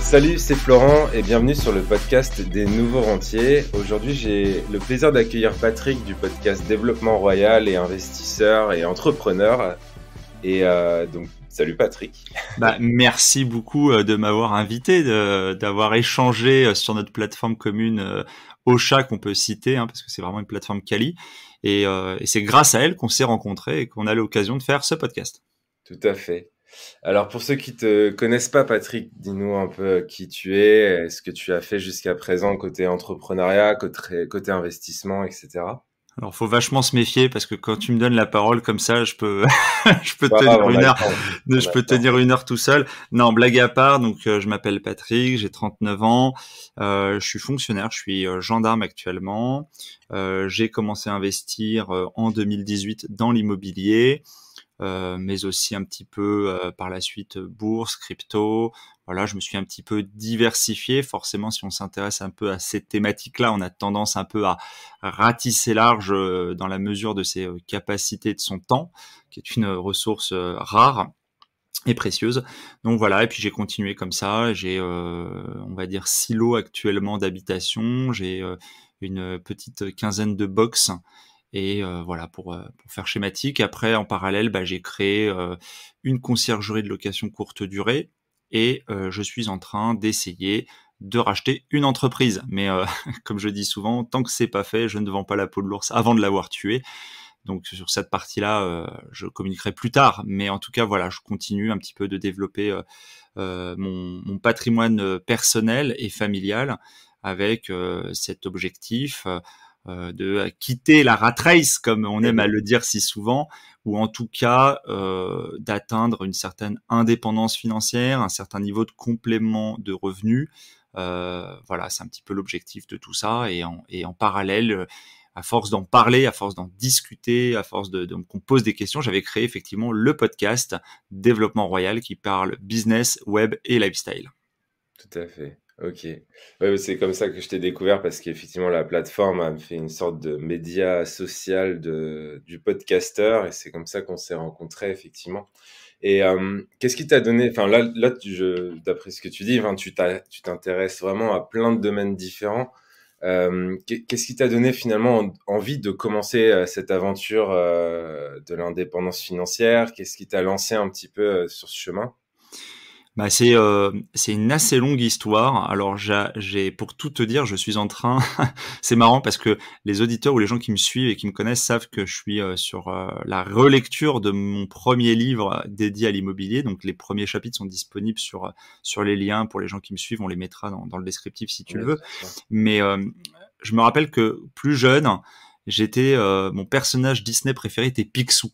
Salut, c'est Florent et bienvenue sur le podcast des Nouveaux Rentiers. Aujourd'hui, j'ai le plaisir d'accueillir Patrick du podcast Développement Royal et investisseur et entrepreneur. Et donc, salut Patrick. Merci beaucoup de m'avoir invité, d'avoir échangé sur notre plateforme commune Ocha qu'on peut citer, parce que c'est vraiment une plateforme quali. Et c'est grâce à elle qu'on s'est rencontrés et qu'on a l'occasion de faire ce podcast. Tout à fait. Alors, pour ceux qui te connaissent pas, Patrick, dis-nous un peu qui tu es, ce que tu as fait jusqu'à présent côté entrepreneuriat, côté investissement, etc. Alors, faut vachement se méfier parce que quand tu me donnes la parole comme ça, je peux, je peux tenir une heure tout seul. Non, blague à part. Donc, je m'appelle Patrick, j'ai 39 ans, je suis fonctionnaire, je suis gendarme actuellement. J'ai commencé à investir en 2018 dans l'immobilier. Mais aussi un petit peu par la suite bourse, crypto. Voilà, je me suis un petit peu diversifié. Forcément, si on s'intéresse un peu à ces thématiques-là, on a tendance un peu à ratisser large dans la mesure de ses capacités, de son temps, qui est une ressource rare et précieuse. Donc voilà, et puis j'ai continué comme ça. J'ai, on va dire, 6 lots actuellement d'habitation. J'ai une petite quinzaine de box. Et voilà, pour faire schématique. Après, en parallèle, j'ai créé une conciergerie de location courte durée et je suis en train d'essayer de racheter une entreprise. Mais comme je dis souvent, tant que c'est pas fait, je ne vends pas la peau de l'ours avant de l'avoir tué. Donc sur cette partie-là, je communiquerai plus tard. Mais en tout cas, voilà, je continue un petit peu de développer mon patrimoine personnel et familial avec cet objectif de quitter la rat race, comme on aime à le dire si souvent, ou en tout cas d'atteindre une certaine indépendance financière, un certain niveau de complément de revenus. Voilà, c'est un petit peu l'objectif de tout ça. Et en parallèle, à force d'en parler, à force d'en discuter, à force de qu'on pose des questions, j'avais créé effectivement le podcast Développement Royal qui parle business, web et lifestyle. Tout à fait. Ok. Ouais, c'est comme ça que je t'ai découvert parce qu'effectivement, la plateforme a fait une sorte de média social du podcasteur et c'est comme ça qu'on s'est rencontrés, effectivement. Et qu'est-ce qui t'a donné, enfin là d'après ce que tu dis, tu t'intéresses vraiment à plein de domaines différents. Qu'est-ce qui t'a donné finalement envie de commencer cette aventure de l'indépendance financière? Qu'est-ce qui t'a lancé un petit peu sur ce chemin? C'est une assez longue histoire. Alors j'ai pour tout te dire, je suis en train. C'est marrant parce que les auditeurs ou les gens qui me suivent et qui me connaissent savent que je suis sur la relecture de mon premier livre dédié à l'immobilier. Donc les premiers chapitres sont disponibles sur les liens pour les gens qui me suivent. On les mettra dans le descriptif si tu le veux. Mais je me rappelle que plus jeune, mon personnage Disney préféré était Picsou.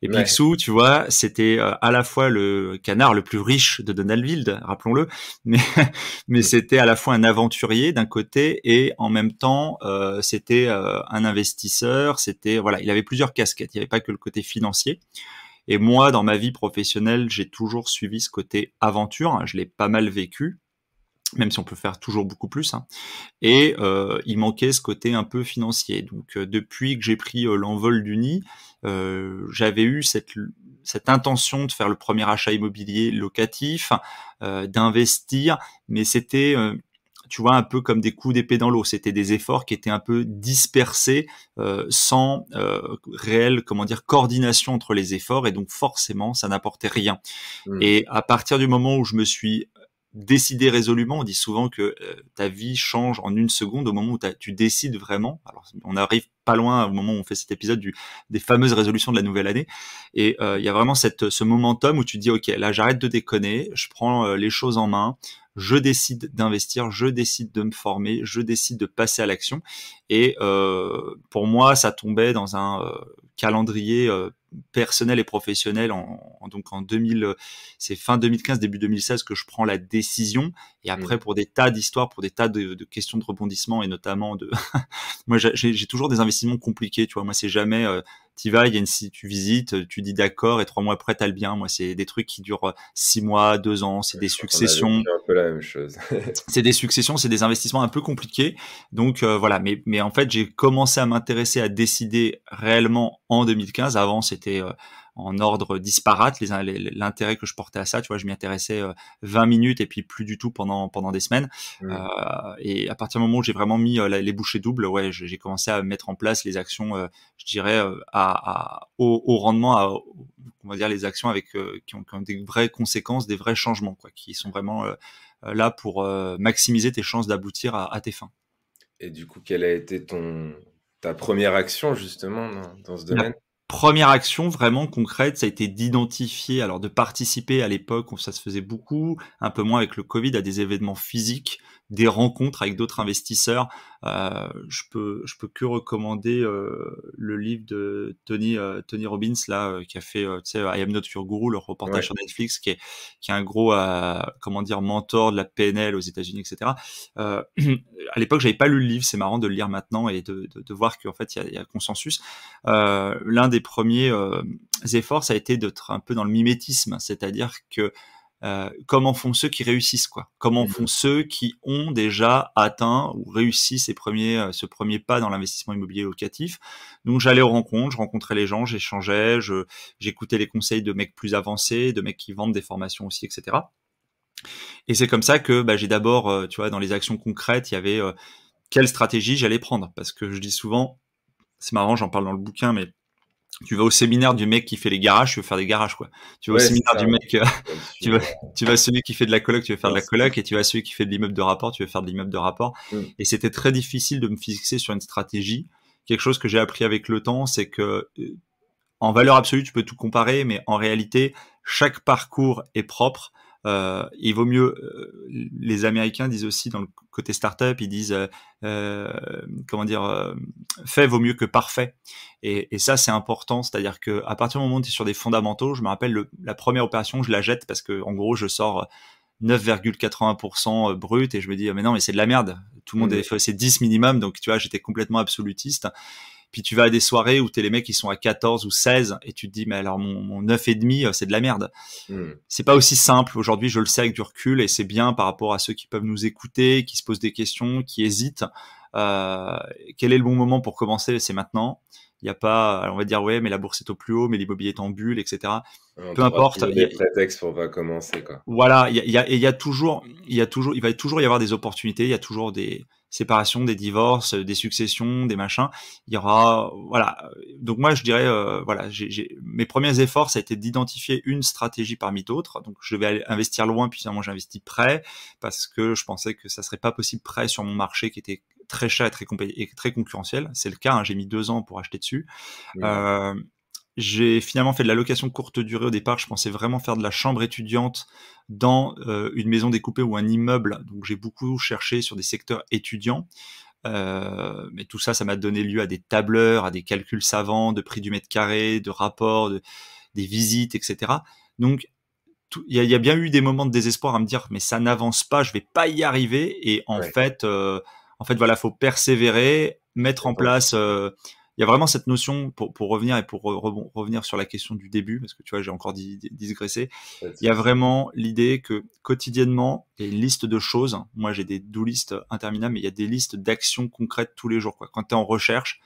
Et Picsou, tu vois, c'était à la fois le canard le plus riche de Donaldville, rappelons-le, mais c'était à la fois un aventurier d'un côté et en même temps c'était un investisseur. C'était voilà, il avait plusieurs casquettes. Il n'y avait pas que le côté financier. Et moi, dans ma vie professionnelle, j'ai toujours suivi ce côté aventure. Je l'ai pas mal vécu, même si on peut faire toujours beaucoup plus. Et il manquait ce côté un peu financier. Donc depuis que j'ai pris l'envol du nid, j'avais eu cette intention de faire le premier achat immobilier locatif, d'investir, mais c'était tu vois, un peu comme des coups d'épée dans l'eau. C'était des efforts qui étaient un peu dispersés, sans réelle, coordination entre les efforts, et donc forcément, ça n'apportait rien. Et à partir du moment où je me suis décider résolument. On dit souvent que ta vie change en une seconde au moment où tu décides vraiment. Alors, on arrive pas loin au moment où on fait cet épisode des fameuses résolutions de la nouvelle année. Et il y a vraiment ce momentum où tu te dis, OK, là, j'arrête de déconner, je prends les choses en main, je décide d'investir, je décide de me former, je décide de passer à l'action. Et pour moi, ça tombait dans un calendrier personnel et professionnel donc en 2000, c'est fin 2015 début 2016 que je prends la décision, Et après, pour des tas d'histoires, pour des tas de questions de rebondissement et notamment moi, j'ai toujours des investissements compliqués, tu vois. Moi, c'est jamais, t'y vas, si tu visites, tu dis d'accord et 3 mois après, t'as le bien. Moi, c'est des trucs qui durent 6 mois, 2 ans, c'est Ouais, des je crois qu'on a vécu successions. un peu la même chose. C'est des investissements un peu compliqués. Donc voilà, mais en fait, j'ai commencé à m'intéresser, à décider réellement en 2015. Avant, c'était en ordre disparate l'intérêt que je portais à ça. Tu vois, je m'y intéressais 20 minutes et puis plus du tout pendant des semaines. Euh, Mm. et à partir du moment où j'ai vraiment mis les bouchées doubles, ouais, j'ai commencé à mettre en place les actions, je dirais, au rendement, on va dire les actions avec qui ont des vraies conséquences, des vrais changements, quoi, qui sont vraiment là pour maximiser tes chances d'aboutir à tes fins. Et du coup, quelle a été ta première action justement dans ce La domaine? première action vraiment concrète, ça a été d'identifier, alors de participer à l'époque où ça se faisait beaucoup, un peu moins avec le Covid, à des événements physiques, des rencontres avec d'autres investisseurs. Je peux que recommander le livre de Tony Robbins là, qui a fait tu sais, I Am Not Your Guru, le reportage Ouais. sur Netflix, qui est un gros comment dire mentor de la PNL aux États-Unis, etc. À l'époque, j'avais pas lu le livre. C'est marrant de le lire maintenant et de voir qu'en fait il y a consensus. L'un des premiers efforts, ça a été d'être un peu dans le mimétisme, c'est-à-dire que comment font ceux qui réussissent, quoi. Comment font Mhm. ceux qui ont déjà atteint ou réussi ce premier pas dans l'investissement immobilier locatif. Donc j'allais aux rencontres, je rencontrais les gens, j'échangeais, j'écoutais les conseils de mecs plus avancés, de mecs qui vendent des formations aussi, etc. Et c'est comme ça que j'ai d'abord, tu vois, dans les actions concrètes, il y avait quelle stratégie j'allais prendre, parce que je dis souvent, c'est marrant, j'en parle dans le bouquin, mais tu vas au séminaire du mec qui fait les garages, tu veux faire des garages, quoi. Tu vas au Ouais, c'est séminaire ça. du Ouais. mec, Faut le tu vas, suivre. tu vas à celui qui fait de la coloc, tu veux faire de la L'instinct. coloc, et tu vas à celui qui fait de l'immeuble de rapport, tu veux faire de l'immeuble de rapport. Mm. Et c'était très difficile de me fixer sur une stratégie. Quelque chose que j'ai appris avec le temps, c'est que en valeur absolue, tu peux tout comparer, mais en réalité, chaque parcours est propre. Il vaut mieux. Les Américains disent aussi dans le côté startup, ils disent euh, comment dire, fait vaut mieux que parfait. Et ça, c'est important. C'est-à-dire que à partir du moment où tu es sur des fondamentaux, je me rappelle la première opération, je la jette parce que en gros, je sors 9,80% brut et je me dis mais non, mais c'est de la merde. Tout le monde Mm. est fait, c'est 10 minimum, donc tu vois, j'étais complètement absolutiste. Puis tu vas à des soirées où t'es les mecs qui sont à 14 ou 16 et tu te dis mais alors mon 9,5 c'est de la merde. Mm. C'est pas aussi simple aujourd'hui, je le sais avec du recul et c'est bien par rapport à ceux qui peuvent nous écouter, qui se posent des questions, qui hésitent. Euh, Quel est le bon moment pour commencer? C'est maintenant. Il y a pas, alors on va dire ouais mais la bourse est au plus haut, mais l'immobilier est en bulle, etc. On Peu trouvera importe. toujours des prétextes pour pas commencer, quoi. Voilà, il y a toujours, il va toujours y avoir des opportunités, il y a toujours des séparations, des divorces, des successions, des machins. Il y aura, voilà. Donc moi, je dirais, voilà, mes premiers efforts, ça a été d'identifier une stratégie parmi d'autres. Donc je vais aller investir loin, puis finalement j'ai investi près parce que je pensais que ça serait pas possible près sur mon marché qui était très cher et très concurrentiel. C'est le cas, hein, j'ai mis 2 ans pour acheter dessus. Mm. Euh, j'ai finalement fait de la location courte durée au départ. Je pensais vraiment faire de la chambre étudiante dans une maison découpée ou un immeuble. Donc j'ai beaucoup cherché sur des secteurs étudiants. Mais tout ça, ça m'a donné lieu à des tableurs, à des calculs savants de prix du mètre carré, de rapports, des visites, etc. Donc il y a bien eu des moments de désespoir à me dire mais ça n'avance pas, je vais pas y arriver. Et Ouais. en fait voilà, faut persévérer, mettre en Attends. place. Il y a vraiment cette notion pour revenir et pour revenir sur la question du début parce que tu vois j'ai encore digressé. Pas de Il y a souci. vraiment l'idée que quotidiennement il y a une liste de choses. Moi j'ai des do listes interminables, mais il y a des listes d'actions concrètes tous les jours, quoi. Quand tu es en recherche,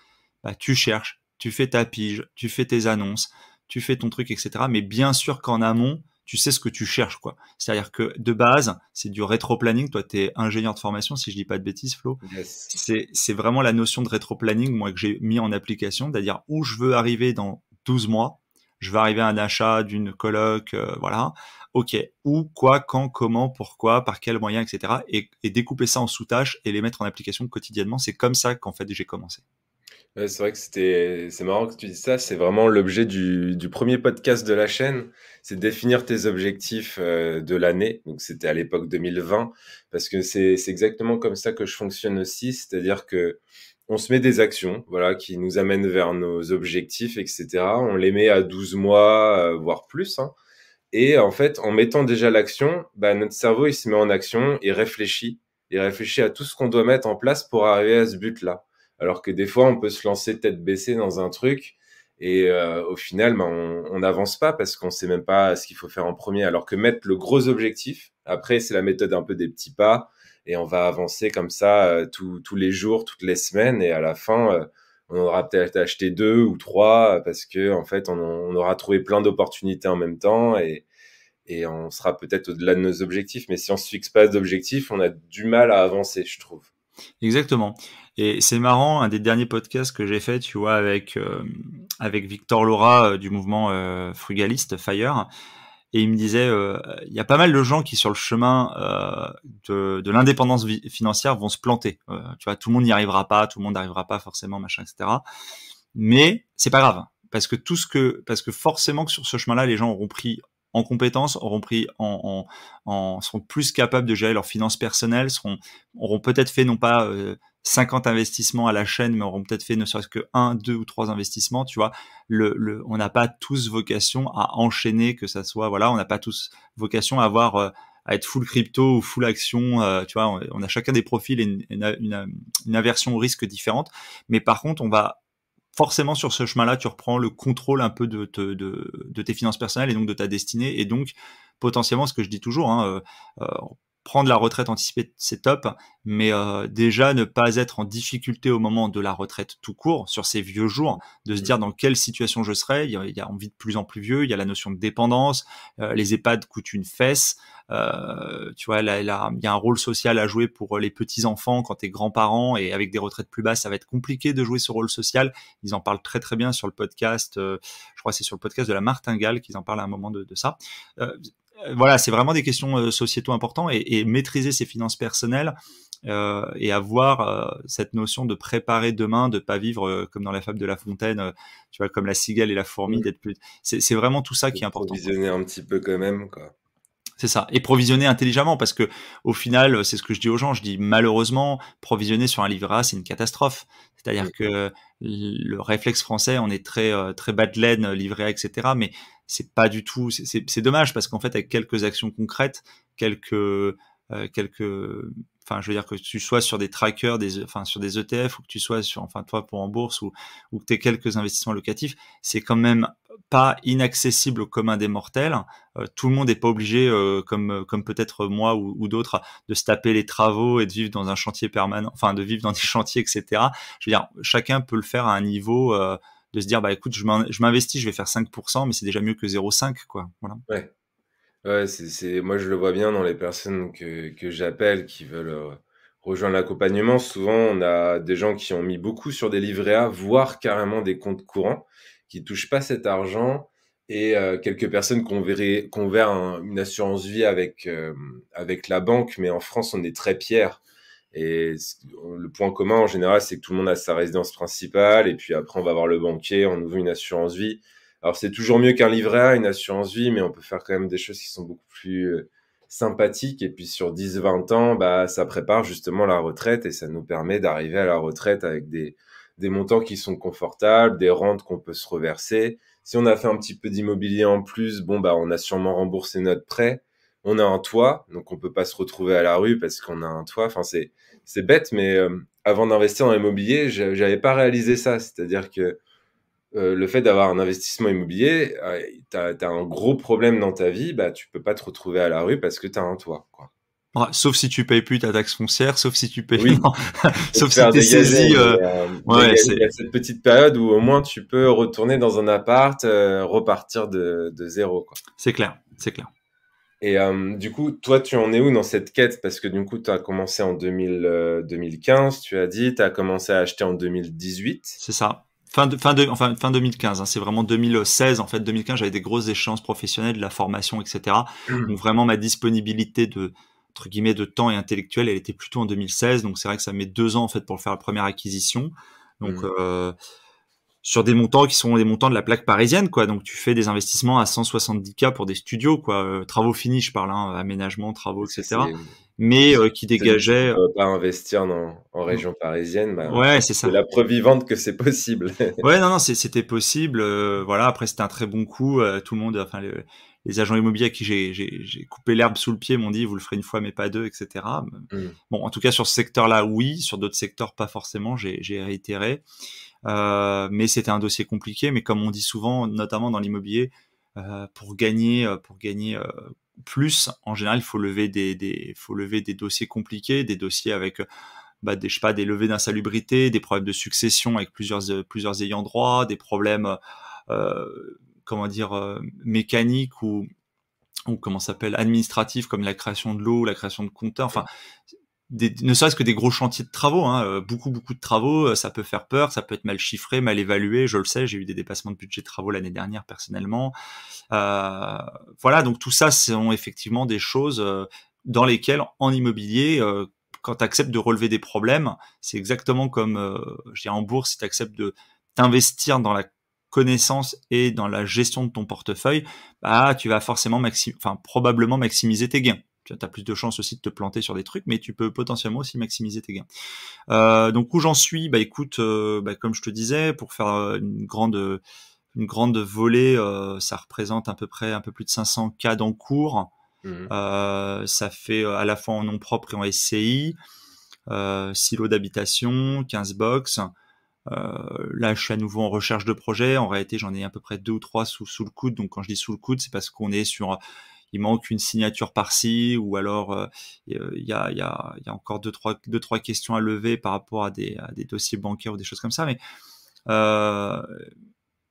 tu cherches, tu fais ta pige, tu fais tes annonces, tu fais ton truc, etc. Mais bien sûr qu'en amont tu sais ce que tu cherches, quoi. C'est-à-dire que de base, c'est du rétro-planning. Toi, tu es ingénieur de formation, si je dis pas de bêtises, Flo. Yes. C'est vraiment la notion de rétro-planning, moi, que j'ai mis en application, c'est-à-dire où je veux arriver dans 12 mois. Je veux arriver à un achat d'une coloc, voilà. Ok. Où, quoi, quand, comment, pourquoi, par quels moyens, etc. Et découper ça en sous-tâches et les mettre en application quotidiennement. C'est comme ça qu'en fait j'ai commencé. Ouais, c'est vrai que c'est marrant que tu dises ça. C'est vraiment l'objet du premier podcast de la chaîne. C'est de définir tes objectifs de l'année. Donc, c'était à l'époque 2020. Parce que c'est exactement comme ça que je fonctionne aussi. C'est-à-dire que on se met des actions, voilà, qui nous amènent vers nos objectifs, etc. On les met à 12 mois, voire plus, hein. Et en fait, en mettant déjà l'action, bah, notre cerveau, il se met en action, il réfléchit à tout ce qu'on doit mettre en place pour arriver à ce but-là. Alors que des fois, on peut se lancer tête baissée dans un truc et au final, bah, on n'avance pas parce qu'on sait même pas ce qu'il faut faire en premier. Alors que mettre le gros objectif, après, c'est la méthode un peu des petits pas et on va avancer comme ça tous les jours, toutes les semaines et à la fin, on aura peut-être acheté 2 ou 3 parce que en fait, on aura trouvé plein d'opportunités en même temps et on sera peut-être au-delà de nos objectifs. Mais si on se fixe pas d'objectifs, on a du mal à avancer, je trouve. Exactement. Et c'est marrant, un des derniers podcasts que j'ai fait, tu vois, avec Victor Laura du mouvement frugaliste Fire, et il me disait, il y a pas mal de gens qui sur le chemin de l'indépendance financière vont se planter. Tu vois, tout le monde n'y arrivera pas, tout le monde n'arrivera pas forcément, machin, etc. Mais c'est pas grave, parce que forcément que sur ce chemin-là, les gens auront pris en compétences, auront pris seront plus capables de gérer leurs finances personnelles, auront peut-être fait non pas 50 investissements à la chaîne, mais auront peut-être fait ne serait-ce que 1, 2 ou 3 investissements, tu vois. On n'a pas tous vocation à enchaîner, que ça soit, voilà, on n'a pas tous vocation à avoir, à être full crypto ou full action, tu vois, on a chacun des profils et une aversion au risque différente. Mais par contre, on va forcément sur ce chemin-là, tu reprends le contrôle un peu de tes finances personnelles et donc de ta destinée. Et donc, potentiellement, ce que je dis toujours, hein, prendre la retraite anticipée, c'est top, mais déjà ne pas être en difficulté au moment de la retraite tout court, sur ces vieux jours, de se dire dans quelle situation je serai. Il y a envie de plus en plus vieux, il y a la notion de dépendance, les EHPAD coûtent une fesse, tu vois, il y a un rôle social à jouer pour les petits-enfants quand t'es grands-parents, et avec des retraites plus basses, ça va être compliqué de jouer ce rôle social. Ils en parlent très très bien sur le podcast, je crois que c'est sur le podcast de la Martingale qu'ils en parlent à un moment de ça. Voilà, c'est vraiment des questions sociétaux importantes, et maîtriser ses finances personnelles et avoir cette notion de préparer demain, de pas vivre comme dans la fable de La Fontaine, tu vois, comme la cigale et la fourmi, d'être plus. C'est vraiment tout ça qui est important, quoi. Provisionner un petit peu quand même, quoi. C'est ça. Et provisionner intelligemment, parce que au final, c'est ce que je dis aux gens. Je dis malheureusement, provisionner sur un livret A, c'est une catastrophe. C'est-à-dire que le réflexe français, on est très très bas de laine, livret A, etc. Mais c'est pas du tout. C'est dommage, parce qu'en fait, avec quelques actions concrètes, quelques, enfin, je veux dire, que tu sois sur des trackers, enfin sur des ETF, ou que tu sois sur, enfin toi pour en bourse, ou que tu aies quelques investissements locatifs, c'est quand même pas inaccessible au commun des mortels. Tout le monde n'est pas obligé, comme peut-être moi ou d'autres, de se taper les travaux et de vivre dans un chantier permanent, enfin de vivre dans des chantiers, etc. Je veux dire, chacun peut le faire à un niveau de se dire, bah écoute, je m'investis, je vais faire 5%, mais c'est déjà mieux que 0,5, quoi. Voilà. Ouais. Ouais, moi je le vois bien dans les personnes que j'appelle qui veulent rejoindre l'accompagnement. Souvent, on a des gens qui ont mis beaucoup sur des livrets A, voire carrément des comptes courants, qui touchent pas cet argent, et quelques personnes qui ont ouvert une assurance vie avec la banque, mais en France, on est très Pierre. Et le point commun en général, c'est que tout le monde a sa résidence principale, et puis après, on va voir le banquier, on ouvre une assurance vie. Alors, c'est toujours mieux qu'un livret A, une assurance vie, mais on peut faire quand même des choses qui sont beaucoup plus sympathiques. Et puis, sur 10-20 ans, bah, ça prépare justement la retraite et ça nous permet d'arriver à la retraite avec des montants qui sont confortables, des rentes qu'on peut se reverser. Si on a fait un petit peu d'immobilier en plus, bon, bah, on a sûrement remboursé notre prêt. On a un toit, donc on peut pas se retrouver à la rue parce qu'on a un toit. Enfin, c'est bête, mais avant d'investir dans l'immobilier, j'avais pas réalisé ça. C'est-à-dire que le fait d'avoir un investissement immobilier, t'as un gros problème dans ta vie, bah tu peux pas te retrouver à la rue parce que t'as un toit, quoi. Ouais, sauf si tu payes plus ta taxe foncière, sauf si tu payes, Oui, non, faut te sauf si faire t'es dégager, saisi. mais Ouais, dégager à cette petite période où au moins tu peux retourner dans un appart, repartir de zéro, quoi. c'est clair, c'est clair. Et du coup, toi, tu en es où dans cette quête? Parce que du coup, tu as commencé en 2015, tu as dit, tu as commencé à acheter en 2018. C'est ça. Fin 2015, hein, c'est vraiment 2016. En fait, 2015, j'avais des grosses échéances professionnelles, de la formation, etc. Donc vraiment, ma disponibilité entre guillemets, de temps et intellectuel, elle était plutôt en 2016. Donc c'est vrai que ça met 2 ans, en fait, pour faire la première acquisition. Donc, sur des montants qui sont des montants de la plaque parisienne, quoi. Donc tu fais des investissements à 170K pour des studios, quoi. Travaux finis, je parle, hein, aménagement, travaux, Parce que etc. Mais qui celui qui dégageaient. ne peut pas investir en région parisienne, bah, en Ouais, fait, c'est c'est ça. la preuve vivante que c'est possible. Ouais, non, non, c'était possible. Voilà, après c'était un très bon coup. Tout le monde, enfin les agents immobiliers à qui j'ai coupé l'herbe sous le pied m'ont dit vous le ferez une fois mais pas deux, etc. Bon, en tout cas sur ce secteur-là, oui. Sur d'autres secteurs, pas forcément. J'ai réitéré. Mais c'était un dossier compliqué. Mais comme on dit souvent, notamment dans l'immobilier, pour gagner plus, en général, il faut lever des dossiers compliqués, des dossiers avec je sais pas, des levées d'insalubrité, des problèmes de succession avec plusieurs ayants droit, des problèmes mécaniques ou comment ça s'appelle, administratifs, comme la création de l'eau, la création de compteurs, enfin ne serait-ce que des gros chantiers de travaux, hein, beaucoup de travaux, ça peut faire peur, ça peut être mal chiffré, mal évalué, je le sais, j'ai eu des dépassements de budget de travaux l'année dernière personnellement. Voilà, donc tout ça sont effectivement des choses dans lesquelles en immobilier, quand tu acceptes de relever des problèmes, c'est exactement comme je dirais en bourse, si tu acceptes de t'investir dans la connaissance et dans la gestion de ton portefeuille, tu vas forcément probablement maximiser tes gains. Tu as plus de chances aussi de te planter sur des trucs, mais tu peux potentiellement aussi maximiser tes gains. Donc où j'en suis, écoute, comme je te disais, pour faire une grande volée, ça représente à peu près un peu plus de 500 cas d'encours. Ça fait à la fois en nom propre et en SCI, silo d'habitation, 15 box. Là, je suis à nouveau en recherche de projet. En réalité, j'en ai à peu près 2 ou 3 sous le coude. Donc, quand je dis sous le coude, c'est parce qu'on est sur, il manque une signature par-ci, ou alors il y a encore deux trois questions à lever par rapport à des dossiers bancaires ou des choses comme ça. Mais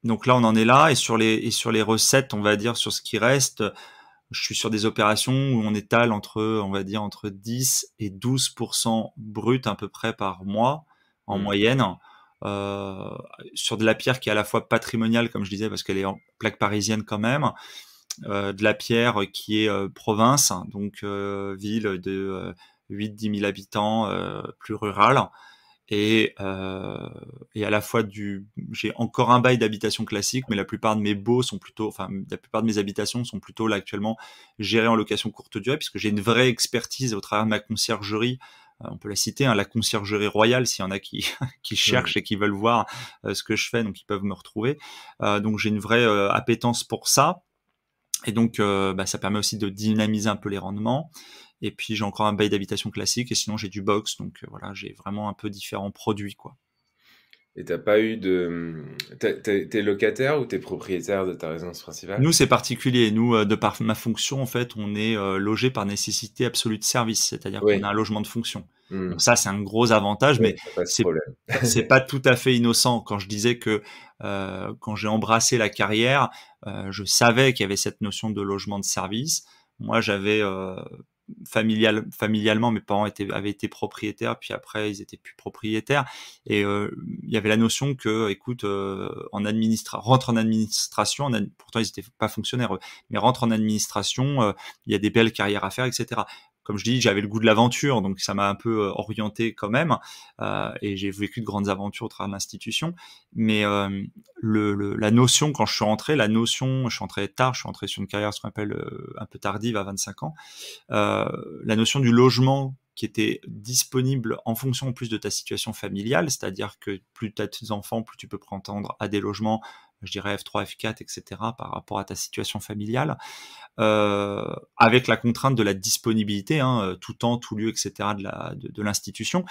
donc là, on en est là. Et sur les recettes, on va dire sur ce qui reste, je suis sur des opérations où on étale entre 10 et 12% brut à peu près par mois en moyenne. Sur de la pierre qui est à la fois patrimoniale, comme je disais, parce qu'elle est en plaque parisienne quand même, de la pierre qui est province, donc ville de 8-10 000 habitants, plus rurale, et à la fois j'ai encore un bail d'habitation classique, mais la plupart de mes la plupart de mes habitations sont plutôt là actuellement gérées en location courte durée, puisque j'ai une vraie expertise au travers de ma conciergerie. On peut la citer, hein, la conciergerie royale, s'il y en a qui cherchent et qui veulent voir ce que je fais, donc ils peuvent me retrouver. Donc j'ai une vraie appétence pour ça, et donc ça permet aussi de dynamiser un peu les rendements. Et puis j'ai encore un bail d'habitation classique, et sinon j'ai du box, donc voilà, j'ai vraiment un peu différents produits, quoi. Et t'as pas eu t'es locataire ou t'es propriétaire de ta résidence principale? Nous, c'est particulier. Nous, de par ma fonction, en fait, on est logé par nécessité absolue de service, c'est-à-dire qu'on a Oui. un logement de fonction. Donc ça, c'est un gros avantage, Oui, mais ça passe c'est problème. c'est pas tout à fait innocent. Quand je disais que quand j'ai embrassé la carrière, je savais qu'il y avait cette notion de logement de service. Moi, j'avais familialement, mes parents avaient été propriétaires, puis après ils étaient plus propriétaires, et il y avait la notion que, écoute, rentre en administration, pourtant ils étaient pas fonctionnaires, mais rentre en administration, il y a des belles carrières à faire, etc. Comme je dis, j'avais le goût de l'aventure, donc ça m'a un peu orienté quand même, et j'ai vécu de grandes aventures au travers de l'institution. Mais la notion, quand je suis rentré, je suis rentré tard, je suis rentré sur une carrière ce qu'on appelle un peu tardive à 25 ans. La notion du logement qui était disponible en fonction en plus de ta situation familiale, c'est-à-dire que plus tu as des enfants, plus tu peux prétendre à des logements, je dirais F3, F4, etc., par rapport à ta situation familiale, avec la contrainte de la disponibilité, hein, tout temps, tout lieu, etc., de l'institution.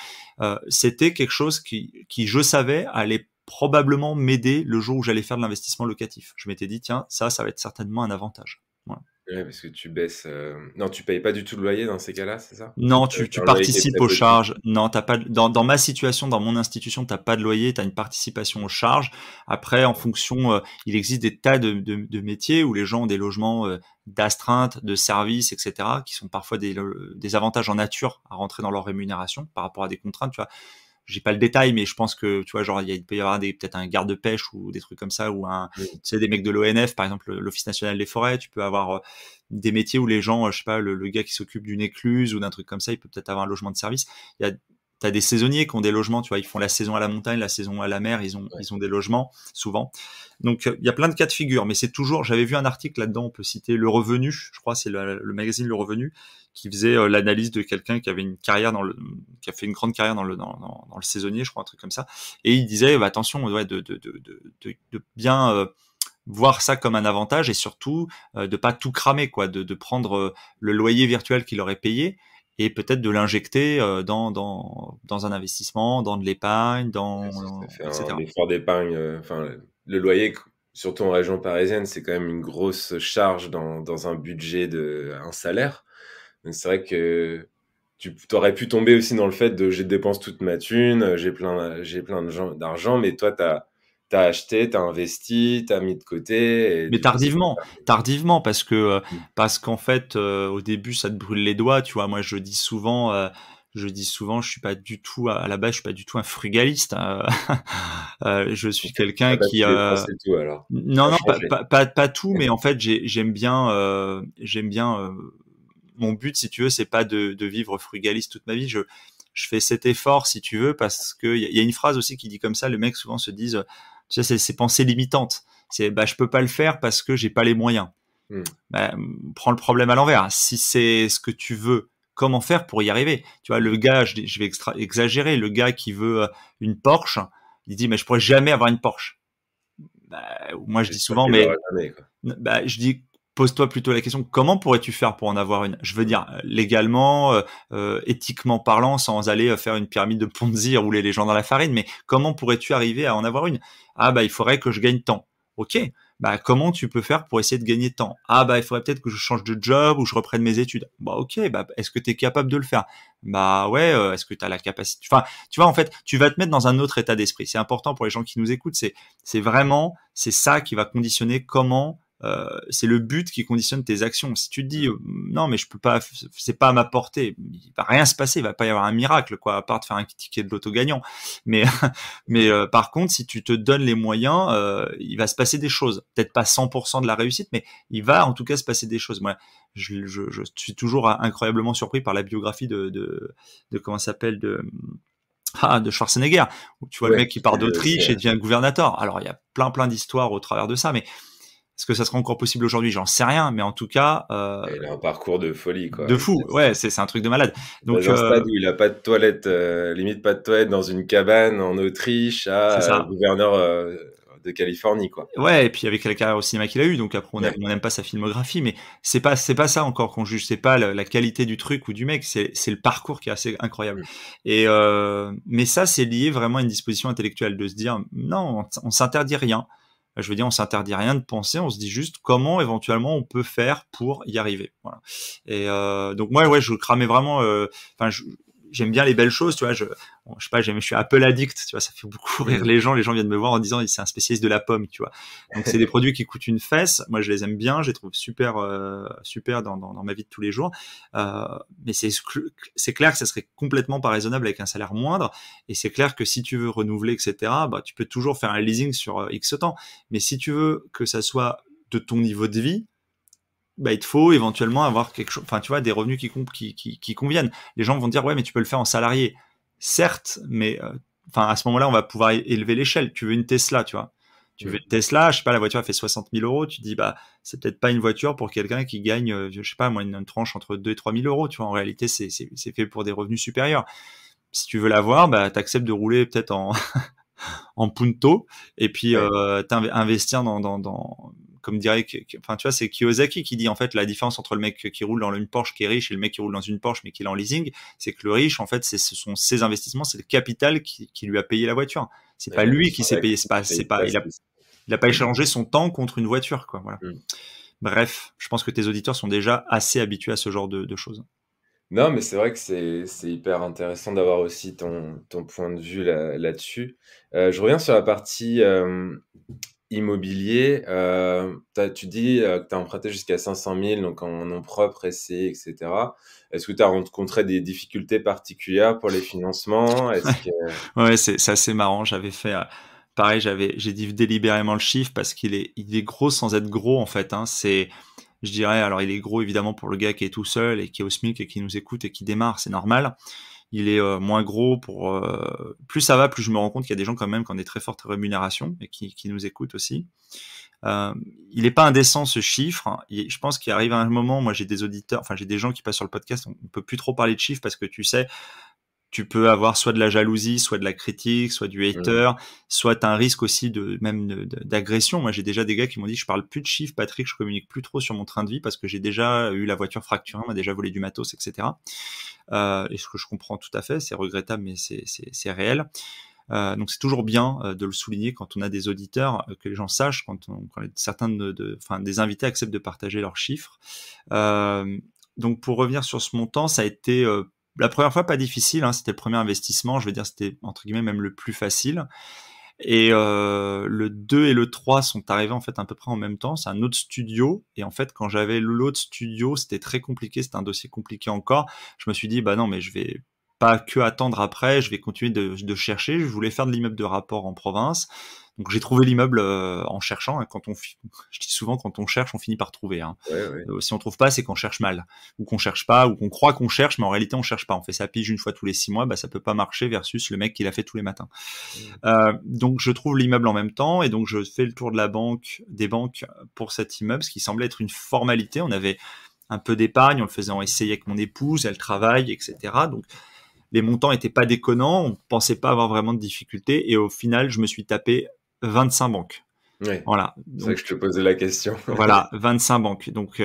C'était quelque chose qui, je savais, allait probablement m'aider le jour où j'allais faire de l'investissement locatif. Je m'étais dit, tiens, ça va être certainement un avantage. Voilà. Ouais, parce que tu baisses. Non, tu payes pas du tout le loyer dans ces cas-là, c'est ça? Non, T'as tu un loyer qui est participes très aux petit. charges. Non, t'as pas dans ma situation, dans mon institution, t'as pas de loyer, t'as une participation aux charges. Après, en fonction, il existe des tas de métiers où les gens ont des logements d'astreinte, de services, etc., qui sont parfois des avantages en nature à rentrer dans leur rémunération par rapport à des contraintes. Tu vois, j'ai pas le détail, mais je pense que, tu vois, genre, il peut y avoir peut-être un garde-pêche ou des trucs comme ça, ou tu sais, des mecs de l'ONF, par exemple, l'Office national des forêts. Tu peux avoir des métiers où les gens, je sais pas, le gars qui s'occupe d'une écluse ou d'un truc comme ça, il peut peut-être avoir un logement de service. T'as des saisonniers qui ont des logements, tu vois, ils font la saison à la montagne, la saison à la mer, ils ont des logements, souvent. Donc, il y a plein de cas de figure, mais c'est toujours, j'avais vu un article là-dedans, on peut citer Le Revenu, je crois, c'est le magazine Le Revenu, qui faisait l'analyse de quelqu'un qui avait qui a fait une grande carrière dans le saisonnier, je crois, un truc comme ça. Et il disait, attention, ouais, de bien voir ça comme un avantage et surtout de pas tout cramer, quoi, de prendre le loyer virtuel qu'il aurait payé et peut-être de l'injecter dans un investissement, dans de l'épargne, Ouais, ça fait un etc. effort d'épargne. Enfin, le loyer, surtout en région parisienne, c'est quand même une grosse charge dans un budget un salaire. Donc c'est vrai que tu aurais pu tomber aussi dans le fait de je dépense toute ma thune, j'ai plein d'argent, mais toi, t'as acheté, t'as investi, t'as mis de côté, et Mais du coup, c'est tardivement, Mm. parce qu'en fait, au début, ça te brûle les doigts, tu vois. Moi, je dis souvent, je suis pas du tout à la base, je suis pas du tout un frugaliste, hein. Je suis quelqu'un Ah bah, qui, tu dépenses et tout alors. non, Ça a non, changé. pas tout, mais en fait, j'aime bien. Mon but, si tu veux, c'est pas de vivre frugaliste toute ma vie. Je fais cet effort, si tu veux, parce que il y a une phrase aussi qui dit comme ça. Les mecs souvent se disent, tu sais, c'est ces pensées limitantes. C'est, bah, je peux pas le faire parce que j'ai pas les moyens. Mm. Bah, prends le problème à l'envers. Si c'est ce que tu veux, comment faire pour y arriver? Tu vois, le gars, je vais exagérer, le gars qui veut une Porsche, il dit, mais je pourrais jamais avoir une Porsche. Bah, moi, je dis J'espère souvent, qu'il mais l'aura jamais, quoi. bah, je dis, pose-toi plutôt la question, comment pourrais-tu faire pour en avoir une? Je veux dire, légalement, éthiquement parlant, sans aller faire une pyramide de Ponzi et rouler les gens dans la farine, mais comment pourrais-tu arriver à en avoir une? Ah, bah, il faudrait que je gagne tant. Ok. Bah, comment tu peux faire pour essayer de gagner tant? Ah, bah, il faudrait peut-être que je change de job ou je reprenne mes études. Bah, ok. Bah, est-ce que tu es capable de le faire? Bah, ouais, est-ce que tu as la capacité? Enfin, tu vois, en fait, tu vas te mettre dans un autre état d'esprit. C'est important pour les gens qui nous écoutent. C'est vraiment, c'est ça qui va conditionner comment c'est le but qui conditionne tes actions. Si tu te dis non mais je peux pas, c'est pas à ma portée, il va rien se passer, il va pas y avoir un miracle quoi, à part de faire un ticket de loto gagnant. Mais par contre, si tu te donnes les moyens, il va se passer des choses. Peut-être pas 100% de la réussite, mais il va en tout cas se passer des choses. Moi, je suis toujours incroyablement surpris par la biographie de comment ça s'appelle de Schwarzenegger, où tu vois le Ouais, mec qui part j'ai vu aussi. d'Autriche et devient gouvernateur. Alors il y a plein d'histoires au travers de ça, mais est-ce que ça sera encore possible aujourd'hui? J'en sais rien, mais en tout cas, Il a un parcours de folie, quoi. de fou. Ouais, c'est un truc de malade. Donc Dans un stade où il a pas de toilette, limite pas de toilette dans une cabane en Autriche c'est à ça. gouverneur de Californie, quoi. Ouais, et puis avec la carrière au cinéma qu'il a eu, donc après Ouais. on n'aime pas sa filmographie, mais c'est pas ça encore qu'on juge, c'est pas la qualité du truc ou du mec, c'est le parcours qui est assez incroyable. Mm. Et mais ça c'est lié vraiment à une disposition intellectuelle de se dire non, on s'interdit rien. Je veux dire, on s'interdit rien de penser, on se dit juste comment éventuellement on peut faire pour y arriver. Voilà. Et donc moi, ouais, je cramais vraiment. Enfin, j'aime bien les belles choses, tu vois. Bon, je sais pas, je suis Apple addict, tu vois. Ça fait beaucoup rire Mm. les gens. Les gens viennent me voir en disant c'est un spécialiste de la pomme, tu vois. Donc c'est des produits qui coûtent une fesse. Moi, je les aime bien, je les trouve super, super dans ma vie de tous les jours. Mais c'est clair que ça serait complètement pas raisonnable avec un salaire moindre. Et c'est clair que si tu veux renouveler, etc., bah tu peux toujours faire un leasing sur X temps. Mais si tu veux que ça soit de ton niveau de vie, bah, il te faut éventuellement avoir quelque chose, enfin, tu vois, des revenus qui conviennent. Les gens vont dire, ouais, mais tu peux le faire en salarié. Certes, mais, enfin, à ce moment-là, on va pouvoir élever l'échelle. Tu veux une Tesla, tu vois. Tu veux Mm. une Tesla, je sais pas, la voiture elle fait 60 000 euros. Tu dis, bah, c'est peut-être pas une voiture pour quelqu'un qui gagne, je sais pas, moi, une tranche entre 2 et 3 000 euros, tu vois. En réalité, c'est fait pour des revenus supérieurs. Si tu veux l'avoir, bah, t'acceptes de rouler peut-être en punto et puis Ouais. investir comme dirait enfin tu vois c'est Kiyosaki qui dit en fait la différence entre le mec qui roule dans une Porsche qui est riche et le mec qui roule dans une Porsche mais qui est en leasing, c'est que le riche en fait ce sont ses investissements, c'est le capital qui lui a payé la voiture, c'est Ouais, pas lui qui s'est l'investissement payé, actif paye pas, il a pas échangé son temps contre une voiture quoi, voilà. Mm. Bref, je pense que tes auditeurs sont déjà assez habitués à ce genre de choses. Non, mais c'est vrai que c'est hyper intéressant d'avoir aussi ton point de vue là-dessus. Je reviens sur la partie immobilier. Tu dis que tu as emprunté jusqu'à 500 000, donc en nom propre, SCI, etc. Est-ce que tu as rencontré des difficultés particulières pour les financements? Est-ce que... Ouais, c'est assez marrant. J'avais fait pareil, j'ai dit délibérément le chiffre parce il est gros sans être gros en fait. Hein. Je dirais, alors il est gros évidemment pour le gars qui est tout seul et qui est au SMIC et qui nous écoute et qui démarre, c'est normal. Il est moins gros pour plus ça va, plus je me rends compte qu'il y a des gens quand même qui ont des très fortes rémunérations et qui nous écoutent aussi. Euh, il est pas indécent ce chiffre. Hein. Je pense qu'il arrive à un moment, moi j'ai des auditeurs, enfin j'ai des gens qui passent sur le podcast, on peut plus trop parler de chiffres parce que tu sais tu peux avoir soit de la jalousie, soit de la critique, soit du Mmh. hater, soit un risque aussi d'agression. Moi, j'ai déjà des gars qui m'ont dit, je parle plus de chiffres, Patrick, je communique plus trop sur mon train de vie parce que j'ai déjà eu la voiture fracturée, on m'a déjà volé du matos, etc. Et ce que je comprends tout à fait, c'est regrettable, mais c'est réel. Donc c'est toujours bien de le souligner quand on a des auditeurs, que les gens sachent quand certains des invités acceptent de partager leurs chiffres. Donc pour revenir sur ce montant, ça a été la première fois pas difficile, hein, c'était le premier investissement, je veux dire c'était entre guillemets même le plus facile. Et le 2 et le 3 sont arrivés en fait à peu près en même temps. C'est un autre studio. Et en fait, quand j'avais l'autre studio, c'était très compliqué. C'était un dossier compliqué encore. Je me suis dit, bah non, mais je vais pas que attendre après. Je vais continuer de chercher. Je voulais faire de l'immeuble de rapport en province. Donc j'ai trouvé l'immeuble en cherchant. Hein. Je dis souvent, quand on cherche, on finit par trouver. Hein. Ouais, ouais. Si on trouve pas, c'est qu'on cherche mal, ou qu'on cherche pas, ou qu'on croit qu'on cherche, mais en réalité on cherche pas. On fait sa pige une fois tous les 6 mois, bah ça peut pas marcher versus le mec qui l'a fait tous les matins. Mmh. Donc je trouve l'immeuble en même temps, et donc je fais le tour de des banques pour cet immeuble, ce qui semblait être une formalité. On avait un peu d'épargne, on le faisait en essayer avec mon épouse, elle travaille, etc. Donc les montants étaient pas déconnants, on pensait pas avoir vraiment de difficultés, et au final je me suis tapé 25 banques. Ouais, Voilà. c'est vrai que Donc je te posais la question. voilà, 25 banques. Donc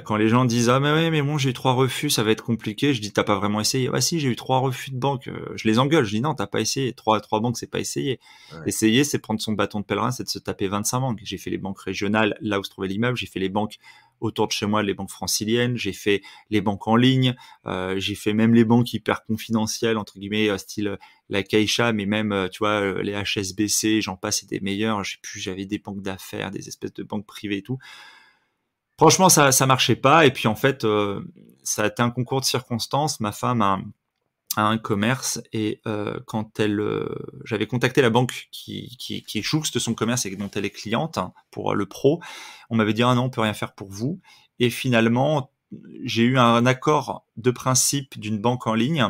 quand les gens disent ah mais ouais mais bon j'ai eu 3 refus, ça va être compliqué, je dis t'as pas vraiment essayé. Ah si, j'ai eu 3 refus de banque. Je les engueule, je dis non t'as pas essayé. Trois banques, c'est pas essayer. Ouais. Essayer, c'est prendre son bâton de pèlerin, c'est de se taper 25 banques. J'ai fait les banques régionales là où se trouvait l'immeuble, j'ai fait les banques autour de chez moi, les banques franciliennes, j'ai fait les banques en ligne, j'ai fait même les banques hyper confidentielles entre guillemets, style la Caixa, mais même tu vois les HSBC, j'en passe, c'est des meilleurs. J'avais des banques d'affaires, des espèces de banques privées et tout. Franchement, ça marchait pas. Et puis en fait, ça a été un concours de circonstances. Ma femme a un commerce, et quand j'avais contacté la banque qui jouxte son commerce et dont elle est cliente, hein, pour le pro, on m'avait dit ah non, on peut rien faire pour vous. Et finalement, j'ai eu un accord de principe d'une banque en ligne,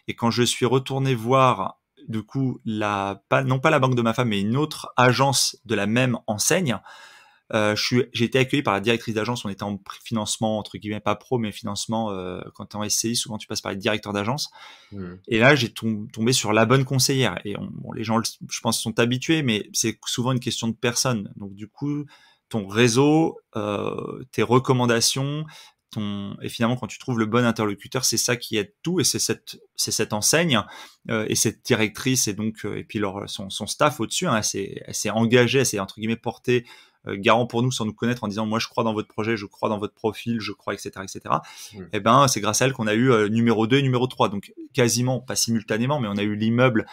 et quand je suis retourné voir du coup non pas la banque de ma femme, mais une autre agence de la même enseigne, j'ai été accueilli par la directrice d'agence. On était en financement entre guillemets, pas pro, mais financement. Quand tu es en SCI, souvent tu passes par les directeurs d'agence. Mmh. Et là, j'ai tombé sur la bonne conseillère. Et bon, les gens, je pense, sont habitués, mais c'est souvent une question de personne. Donc du coup, ton réseau, tes recommandations, et finalement, quand tu trouves le bon interlocuteur, c'est ça qui aide tout. Et c'est cette enseigne et cette directrice, et donc et puis son staff au-dessus, hein, elle s'est engagée, elle s'est entre guillemets portée garant pour nous sans nous connaître, en disant moi je crois dans votre projet, je crois dans votre profil, je crois, etc., etc. Mmh. Et ben c'est grâce à elle qu'on a eu numéro 2 et numéro 3, donc quasiment pas simultanément, mais on a eu l'immeuble.